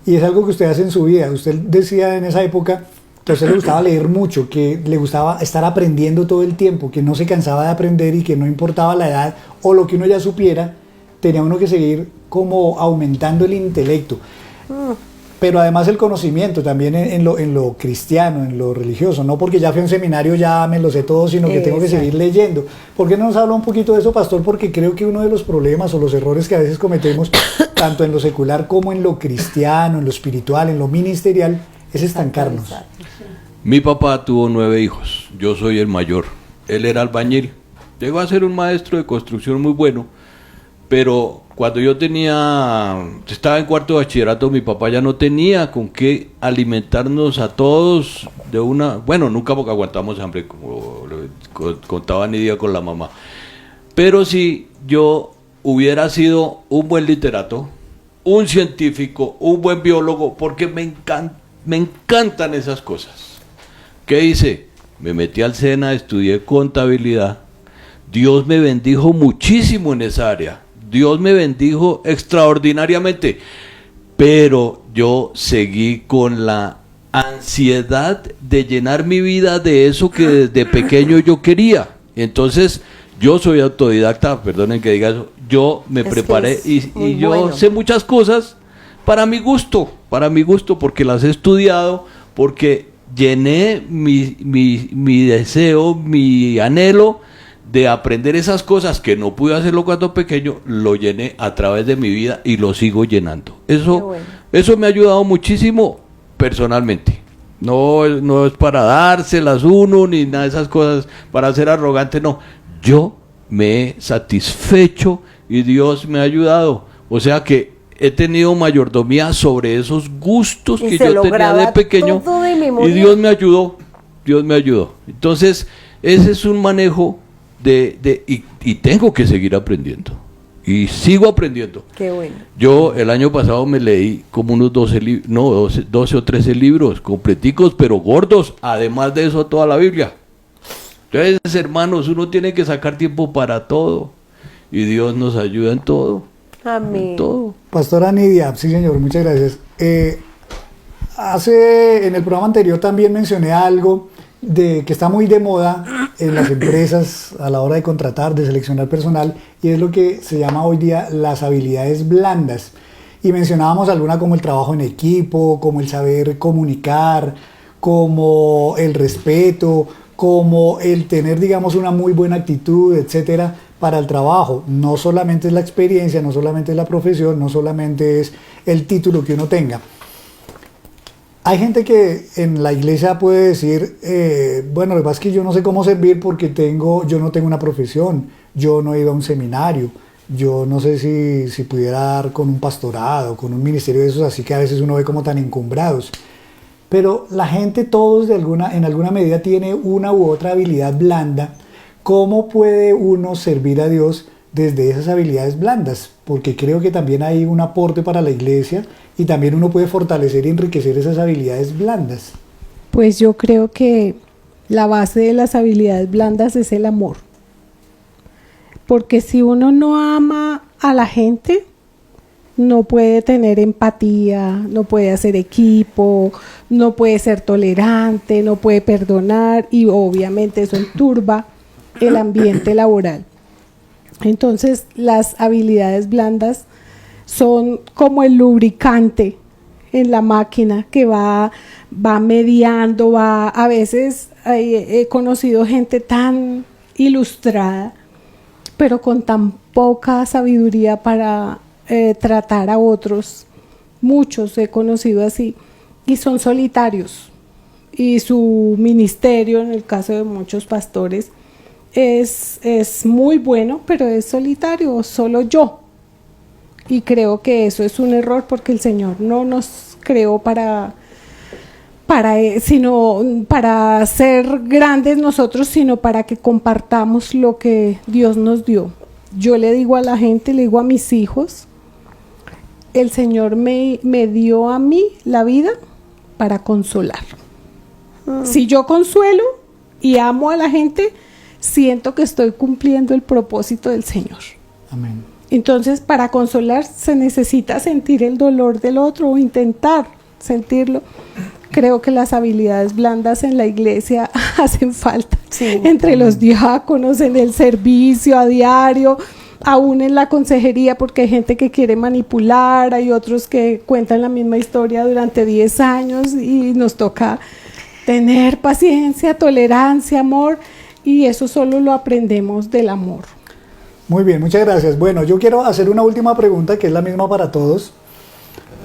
y es algo que usted hace en su vida. Usted decía en esa época que a usted le gustaba leer mucho, que le gustaba estar aprendiendo todo el tiempo, que no se cansaba de aprender y que no importaba la edad o lo que uno ya supiera, tenía uno que seguir como aumentando el intelecto. Pero además el conocimiento también en lo cristiano, en lo religioso, no porque ya fui a un seminario ya me lo sé todo, sino que tengo que seguir leyendo. ¿Por qué no nos habla un poquito de eso, pastor? Porque creo que uno de los problemas o los errores que a veces cometemos, tanto en lo secular como en lo cristiano, en lo espiritual, en lo ministerial, es estancarnos. Mi papá tuvo 9 hijos, yo soy el mayor. Él era albañil, llegó a ser un maestro de construcción muy bueno, pero cuando yo estaba en cuarto de bachillerato, mi papá ya no tenía con qué alimentarnos a todos bueno, nunca porque aguantamos hambre, como contaba Nidia con la mamá. Pero si yo hubiera sido un buen literato, un científico, un buen biólogo, porque me encantan esas cosas. ¿Qué hice? Me metí al SENA, estudié contabilidad. Dios me bendijo muchísimo en esa área. Dios me bendijo extraordinariamente, pero yo seguí con la ansiedad de llenar mi vida de eso que desde pequeño yo quería. Entonces, yo soy autodidacta, perdonen que diga eso, yo me preparé y yo sé muchas cosas para mi gusto, porque las he estudiado, porque llené mi deseo, mi anhelo de aprender esas cosas que no pude hacerlo cuando pequeño, lo llené a través de mi vida y lo sigo llenando. Eso me ha ayudado muchísimo personalmente. No es para dárselas uno ni nada de esas cosas, para ser arrogante, no. Yo me he satisfecho y Dios me ha ayudado. O sea que he tenido mayordomía sobre esos gustos que yo tenía de pequeño y Dios me ayudó. Entonces, ese es un manejo y tengo que seguir aprendiendo y sigo aprendiendo. Qué bueno. Yo el año pasado me leí como unos 12 o 13 libros completicos, pero gordos, además de eso toda la Biblia. Entonces, hermanos, uno tiene que sacar tiempo para todo y Dios nos ayuda en todo. Amén. En todo. Pastora Nidia, sí señor, muchas gracias. En el programa anterior también mencioné algo que está muy de moda en las empresas a la hora de contratar, de seleccionar personal, y es lo que se llama hoy día las habilidades blandas. Y mencionábamos alguna como el trabajo en equipo, como el saber comunicar, como el respeto, como el tener, digamos, una muy buena actitud, etcétera, para el trabajo. No solamente es la experiencia, no solamente es la profesión, no solamente es el título que uno tenga. Hay gente que en la iglesia puede decir, bueno, lo que pasa es que yo no sé cómo servir porque yo no tengo una profesión, yo no he ido a un seminario, yo no sé si pudiera dar con un pastorado, con un ministerio de esos, así que a veces uno ve como tan encumbrados. Pero la gente, todos en alguna medida tiene una u otra habilidad blanda. ¿Cómo puede uno servir a Dios desde esas habilidades blandas? Porque creo que también hay un aporte para la iglesia y también uno puede fortalecer y enriquecer esas habilidades blandas. Pues yo creo que la base de las habilidades blandas es el amor. Porque si uno no ama a la gente, no puede tener empatía, no puede hacer equipo, no puede ser tolerante, no puede perdonar y obviamente eso enturba el ambiente laboral. Entonces las habilidades blandas son como el lubricante en la máquina que va mediando, a veces he conocido gente tan ilustrada, pero con tan poca sabiduría para tratar a otros. Muchos he conocido así y son solitarios, y su ministerio, en el caso de muchos pastores, es muy bueno, pero es solitario, solo yo. Y creo que eso es un error, porque el Señor no nos creó sino para ser grandes nosotros, sino para que compartamos lo que Dios nos dio. Yo le digo a la gente, le digo a mis hijos, el Señor me dio a mí la vida para consolar. Si yo consuelo y amo a la gente, siento que estoy cumpliendo el propósito del Señor. Amén. Entonces, para consolar se necesita sentir el dolor del otro o intentar sentirlo. Creo que las habilidades blandas en la iglesia hacen falta, entre los diáconos, en el servicio a diario, aún en la consejería, porque hay gente que quiere manipular, hay otros que cuentan la misma historia durante 10 años y nos toca tener paciencia, tolerancia, amor, y eso solo lo aprendemos del amor. Muy bien, muchas gracias. Bueno, yo quiero hacer una última pregunta que es la misma para todos,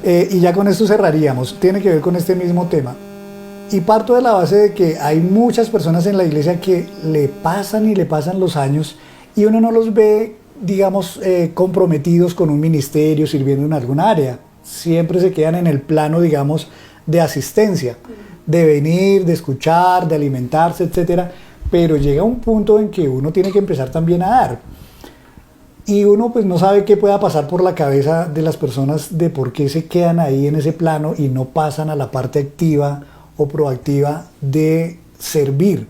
y ya con esto cerraríamos. Tiene que ver con este mismo tema. Y parto de la base de que hay muchas personas en la iglesia que le pasan y le pasan los años y uno no los ve, digamos, comprometidos con un ministerio, sirviendo en alguna área. Siempre se quedan en el plano, digamos, de asistencia, de venir, de escuchar, de alimentarse, etcétera. Pero llega un punto en que uno tiene que empezar también a dar. Y uno pues no sabe qué pueda pasar por la cabeza de las personas, de por qué se quedan ahí en ese plano y no pasan a la parte activa o proactiva de servir.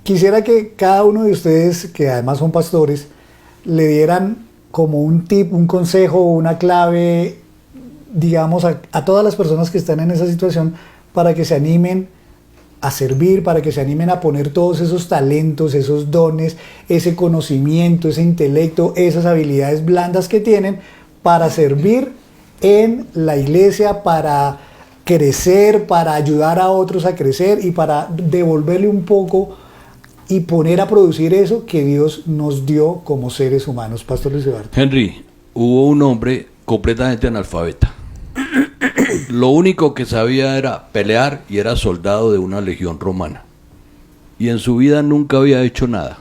Quisiera que cada uno de ustedes, que además son pastores, le dieran como un tip, un consejo, una clave, digamos, a todas las personas que están en esa situación, para que se animen a servir, para que se animen a poner todos esos talentos, esos dones, ese conocimiento, ese intelecto, esas habilidades blandas que tienen para servir en la iglesia, para crecer, para ayudar a otros a crecer y para devolverle un poco y poner a producir eso que Dios nos dio como seres humanos. Pastor Luis Eduardo. Henry, hubo un hombre completamente analfabeta. Lo único que sabía era pelear y era soldado de una legión romana. Y en su vida nunca había hecho nada.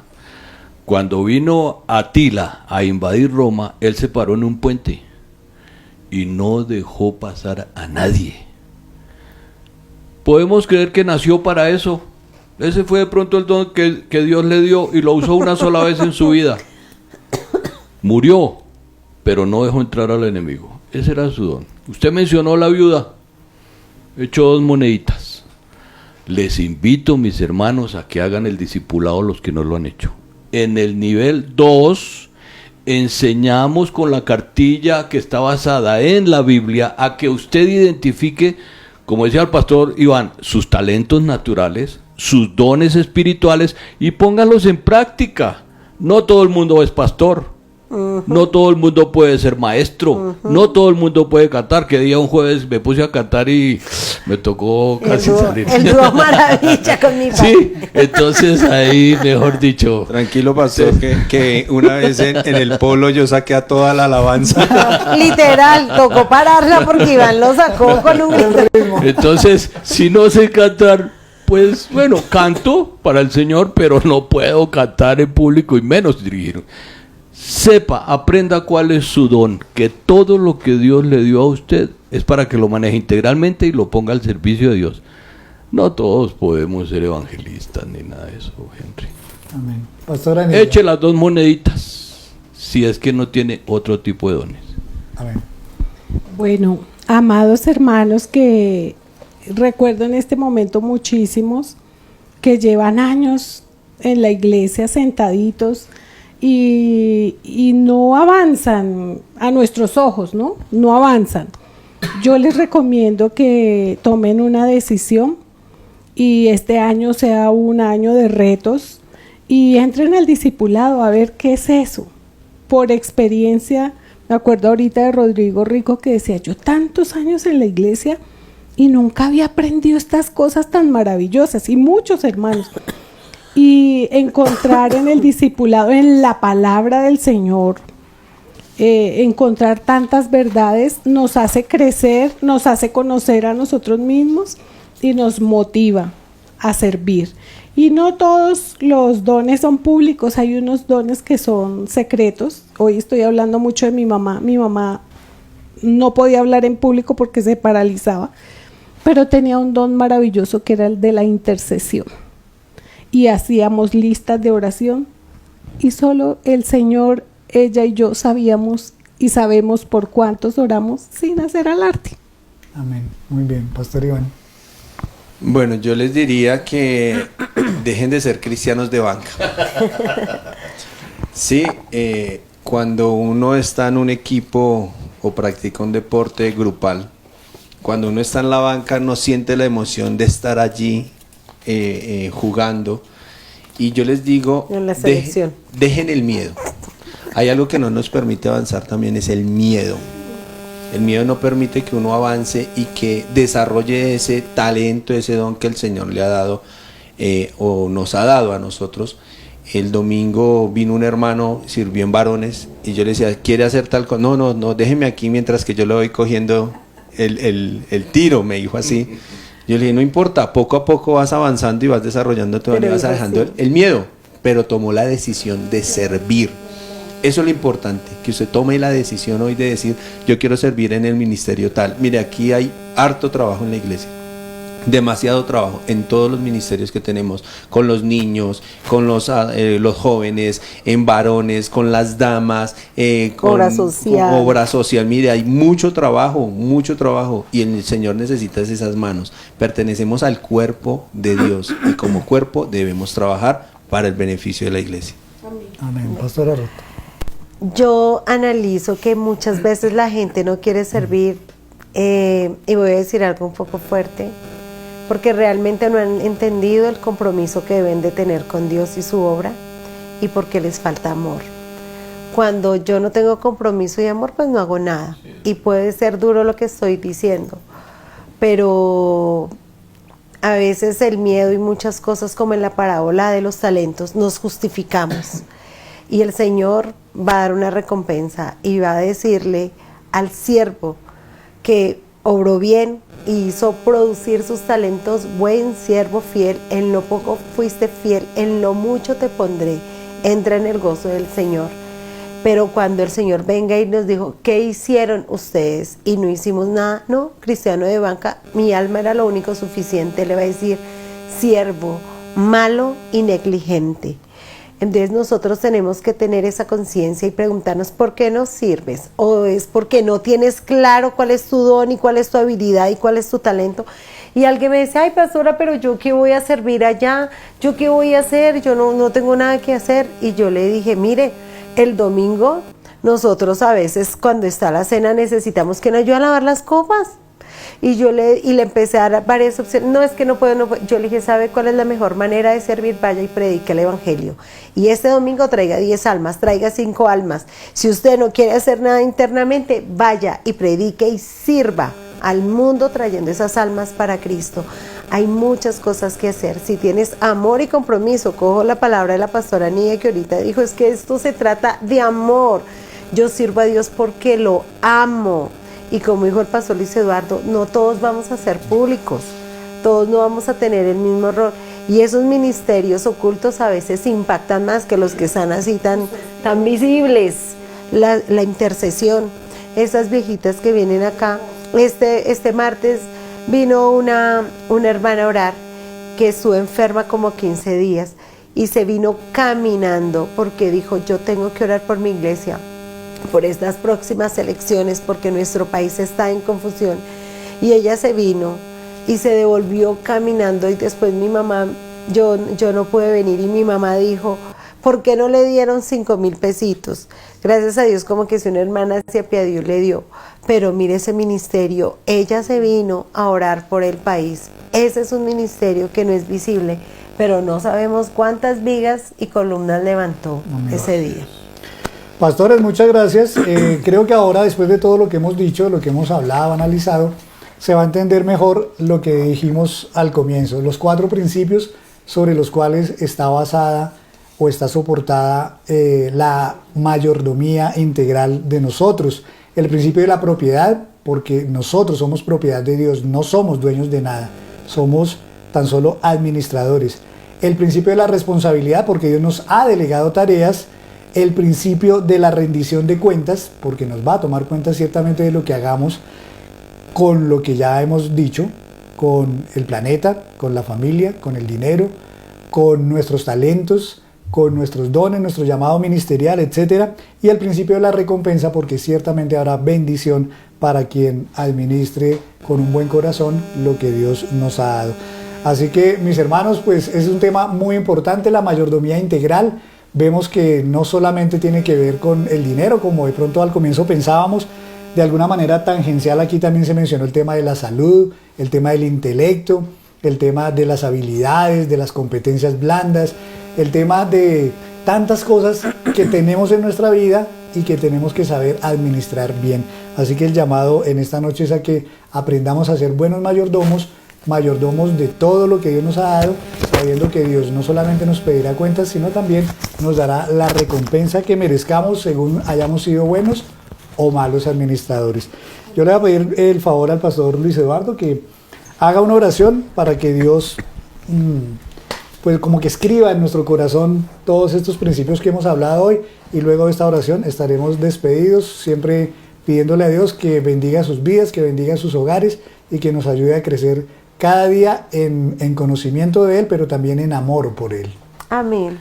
Cuando vino Atila a invadir Roma, él se paró en un puente y no dejó pasar a nadie. ¿Podemos creer que nació para eso? Ese fue de pronto el don que Dios le dio y lo usó una sola vez en su vida. Murió, pero no dejó entrar al enemigo. Ese era su don. Usted mencionó la viuda. Echó 2 moneditas. Les invito, mis hermanos, a que hagan el discipulado los que no lo han hecho. En el nivel 2, enseñamos con la cartilla que está basada en la Biblia a que usted identifique, como decía el pastor Iván, sus talentos naturales, sus dones espirituales y póngalos en práctica. No todo el mundo es pastor. No todo el mundo puede ser maestro, no todo el mundo puede cantar. Que día un jueves me puse a cantar y me tocó casi salir. El dúo maravilla con mi padre. Sí, entonces ahí, mejor dicho. Tranquilo, pastor, que una vez en el polo yo saqué a toda la alabanza. Literal, tocó pararla porque Iván lo sacó con un grito. Entonces, si no sé cantar, pues bueno, canto para el Señor, pero no puedo cantar en público y menos dirigir. Sepa, aprenda cuál es su don, que todo lo que Dios le dio a usted es para que lo maneje integralmente y lo ponga al servicio de Dios. No todos podemos ser evangelistas ni nada de eso, Henry. Amén. Pastora Anidia. Eche las 2 moneditas, si es que no tiene otro tipo de dones. Amén. Bueno, amados hermanos que recuerdo en este momento muchísimos que llevan años en la iglesia sentaditos y no avanzan a nuestros ojos, ¿no? No avanzan. Yo les recomiendo que tomen una decisión y este año sea un año de retos y entren al discipulado a ver qué es eso. Por experiencia, me acuerdo ahorita de Rodrigo Rico que decía, yo tantos años en la iglesia y nunca había aprendido estas cosas tan maravillosas, y muchos hermanos. Y encontrar en el discipulado, en la palabra del Señor, encontrar tantas verdades nos hace crecer, nos hace conocer a nosotros mismos y nos motiva a servir. Y no todos los dones son públicos, hay unos dones que son secretos. Hoy estoy hablando mucho de mi mamá. Mi mamá no podía hablar en público porque se paralizaba, pero tenía un don maravilloso que era el de la intercesión. Y hacíamos listas de oración y solo el Señor, ella y yo sabíamos y sabemos por cuántos oramos sin hacer alarde. Amén. Muy bien, Pastor Iván. Bueno, yo les diría que dejen de ser cristianos de banca. Sí, cuando uno está en un equipo o practica un deporte grupal, cuando uno está en la banca no siente la emoción de estar allí jugando. Y yo les digo, en la selección. Dejen el miedo. Hay algo que no nos permite avanzar también, es el miedo. El miedo no permite que uno avance y que desarrolle ese talento, ese don que el Señor le ha dado o nos ha dado a nosotros. El domingo vino un hermano, sirvió en varones, y yo le decía, ¿quiere hacer tal cosa? No, déjeme aquí mientras que yo le voy cogiendo el tiro, me dijo así. Yo le dije, no importa, poco a poco vas avanzando y vas desarrollando todo, y vas dejando el miedo, pero tomó la decisión de servir. Eso es lo importante, que usted tome la decisión hoy de decir, yo quiero servir en el ministerio tal. Mire, aquí hay harto trabajo en la iglesia, demasiado trabajo en todos los ministerios que tenemos, con los niños, con los jóvenes, en varones, con las damas, con obra social. Mire, hay mucho trabajo, y el Señor necesita esas manos. Pertenecemos al cuerpo de Dios y como cuerpo debemos trabajar para el beneficio de la iglesia. Amén. Pastora Ruth. Yo analizo que muchas veces la gente no quiere servir, y voy a decir algo un poco fuerte, porque realmente no han entendido el compromiso que deben de tener con Dios y su obra, y porque les falta amor. Cuando yo no tengo compromiso y amor, pues no hago nada, y puede ser duro lo que estoy diciendo, pero a veces el miedo y muchas cosas, como en la parábola de los talentos, nos justificamos. Y el Señor va a dar una recompensa y va a decirle al siervo que obró bien y hizo producir sus talentos, buen siervo fiel, en lo poco fuiste fiel, en lo mucho te pondré, entra en el gozo del Señor. Pero cuando el Señor venga y nos dijo, ¿qué hicieron ustedes? Y no hicimos nada, no, cristiano de banca, mi alma era lo único suficiente, le va a decir, siervo malo y negligente. Entonces nosotros tenemos que tener esa conciencia y preguntarnos por qué no sirves, o es porque no tienes claro cuál es tu don y cuál es tu habilidad y cuál es tu talento. Y alguien me dice, ay pastora, pero yo qué voy a servir allá, yo qué voy a hacer, yo no tengo nada que hacer. Y yo le dije, mire, el domingo nosotros a veces cuando está la cena necesitamos que nos ayude a lavar las copas. Y le empecé a dar varias opciones. No, es que no puedo. Yo le dije, ¿sabe cuál es la mejor manera de servir? Vaya y predique el evangelio. Y este domingo traiga 10 almas, traiga 5 almas. Si usted no quiere hacer nada internamente, vaya y predique y sirva al mundo trayendo esas almas para Cristo. Hay muchas cosas que hacer. Si tienes amor y compromiso, cojo la palabra de la pastora Nidia que ahorita dijo, es que esto se trata de amor. Yo sirvo a Dios porque lo amo. Y como dijo el pastor Luis Eduardo, no todos vamos a ser públicos, todos no vamos a tener el mismo rol. Y esos ministerios ocultos a veces impactan más que los que están así tan visibles. La intercesión, esas viejitas que vienen acá. Este martes vino una hermana a orar que estuvo enferma como 15 días y se vino caminando porque dijo, yo tengo que orar por mi iglesia, por estas próximas elecciones, porque nuestro país está en confusión. Y ella se vino y se devolvió caminando, y después mi mamá, yo no pude venir, y mi mamá dijo, ¿por qué no le dieron 5.000 pesitos? Gracias a Dios, como que si una hermana se apiadó le dio. Pero mire ese ministerio, ella se vino a orar por el país. Ese es un ministerio que no es visible, pero no sabemos cuántas vigas y columnas levantó ese día. Pastores, muchas gracias. Creo que ahora, después de todo lo que hemos dicho, lo que hemos hablado, analizado, se va a entender mejor lo que dijimos al comienzo, los 4 principios sobre los cuales está basada o está soportada la mayordomía integral de nosotros. El principio de la propiedad, porque nosotros somos propiedad de Dios, no somos dueños de nada, somos tan solo administradores. El principio de la responsabilidad, porque Dios nos ha delegado tareas. El principio de la rendición de cuentas, porque nos va a tomar cuenta ciertamente de lo que hagamos con lo que ya hemos dicho, con el planeta, con la familia, con el dinero, con nuestros talentos, con nuestros dones, nuestro llamado ministerial, etc. Y el principio de la recompensa, porque ciertamente habrá bendición para quien administre con un buen corazón lo que Dios nos ha dado. Así que, mis hermanos, pues es un tema muy importante, la mayordomía integral. Vemos que no solamente tiene que ver con el dinero, como de pronto al comienzo pensábamos, de alguna manera tangencial. Aquí también se mencionó el tema de la salud, el tema del intelecto, el tema de las habilidades, de las competencias blandas, el tema de tantas cosas que tenemos en nuestra vida y que tenemos que saber administrar bien. Así que el llamado en esta noche es a que aprendamos a ser buenos mayordomos de todo lo que Dios nos ha dado, sabiendo que Dios no solamente nos pedirá cuentas, sino también nos dará la recompensa que merezcamos según hayamos sido buenos o malos administradores. Yo le voy a pedir el favor al pastor Luis Eduardo que haga una oración para que Dios pues como que escriba en nuestro corazón todos estos principios que hemos hablado hoy, y luego de esta oración estaremos despedidos, siempre pidiéndole a Dios que bendiga sus vidas, que bendiga sus hogares y que nos ayude a crecer cada día en conocimiento de Él, pero también en amor por Él. Amén.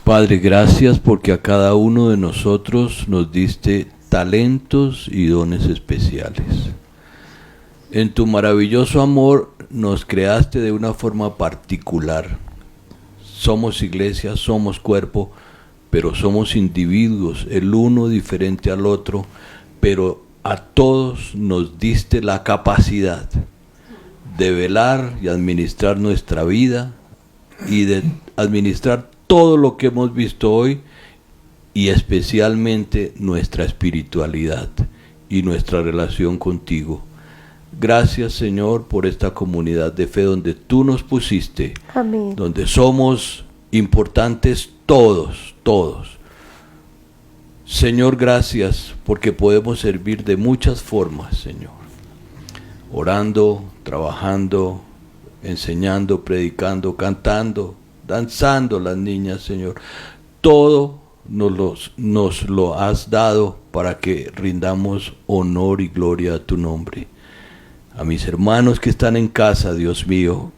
Padre, gracias porque a cada uno de nosotros nos diste talentos y dones especiales. En tu maravilloso amor nos creaste de una forma particular. Somos iglesia, somos cuerpo, pero somos individuos, el uno diferente al otro, pero a todos nos diste la capacidad de velar y administrar nuestra vida y de administrar todo lo que hemos visto hoy, y especialmente nuestra espiritualidad y nuestra relación contigo. Gracias, Señor, por esta comunidad de fe donde tú nos pusiste. Amén. Donde somos importantes todos. Señor, gracias porque podemos servir de muchas formas, Señor. Orando, trabajando, enseñando, predicando, cantando, danzando las niñas, Señor. Todo nos lo has dado para que rindamos honor y gloria a tu nombre. A mis hermanos que están en casa, Dios mío,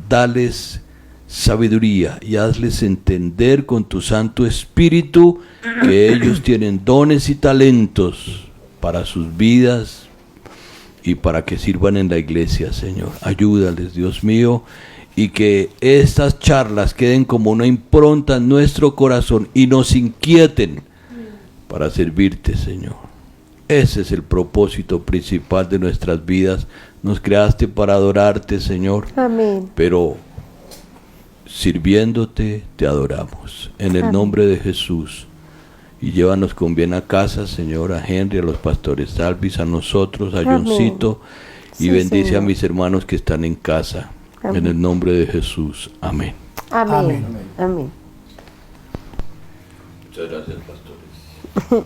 dales sabiduría y hazles entender con tu Santo Espíritu que ellos tienen dones y talentos para sus vidas y para que sirvan en la iglesia, Señor. Ayúdales, Dios mío, y que estas charlas queden como una impronta en nuestro corazón y nos inquieten para servirte, Señor. Ese es el propósito principal de nuestras vidas. Nos creaste para adorarte, Señor. Amén. Pero sirviéndote, te adoramos. En el nombre de Jesús. Y llévanos con bien a casa, Señor, a Henry, a los pastores Salvis, a nosotros, a Johncito, y Sí, bendice Señor. a mis hermanos que están en casa. Amén. En el nombre de Jesús. Amén. Amén. Amén. Muchas gracias, pastores.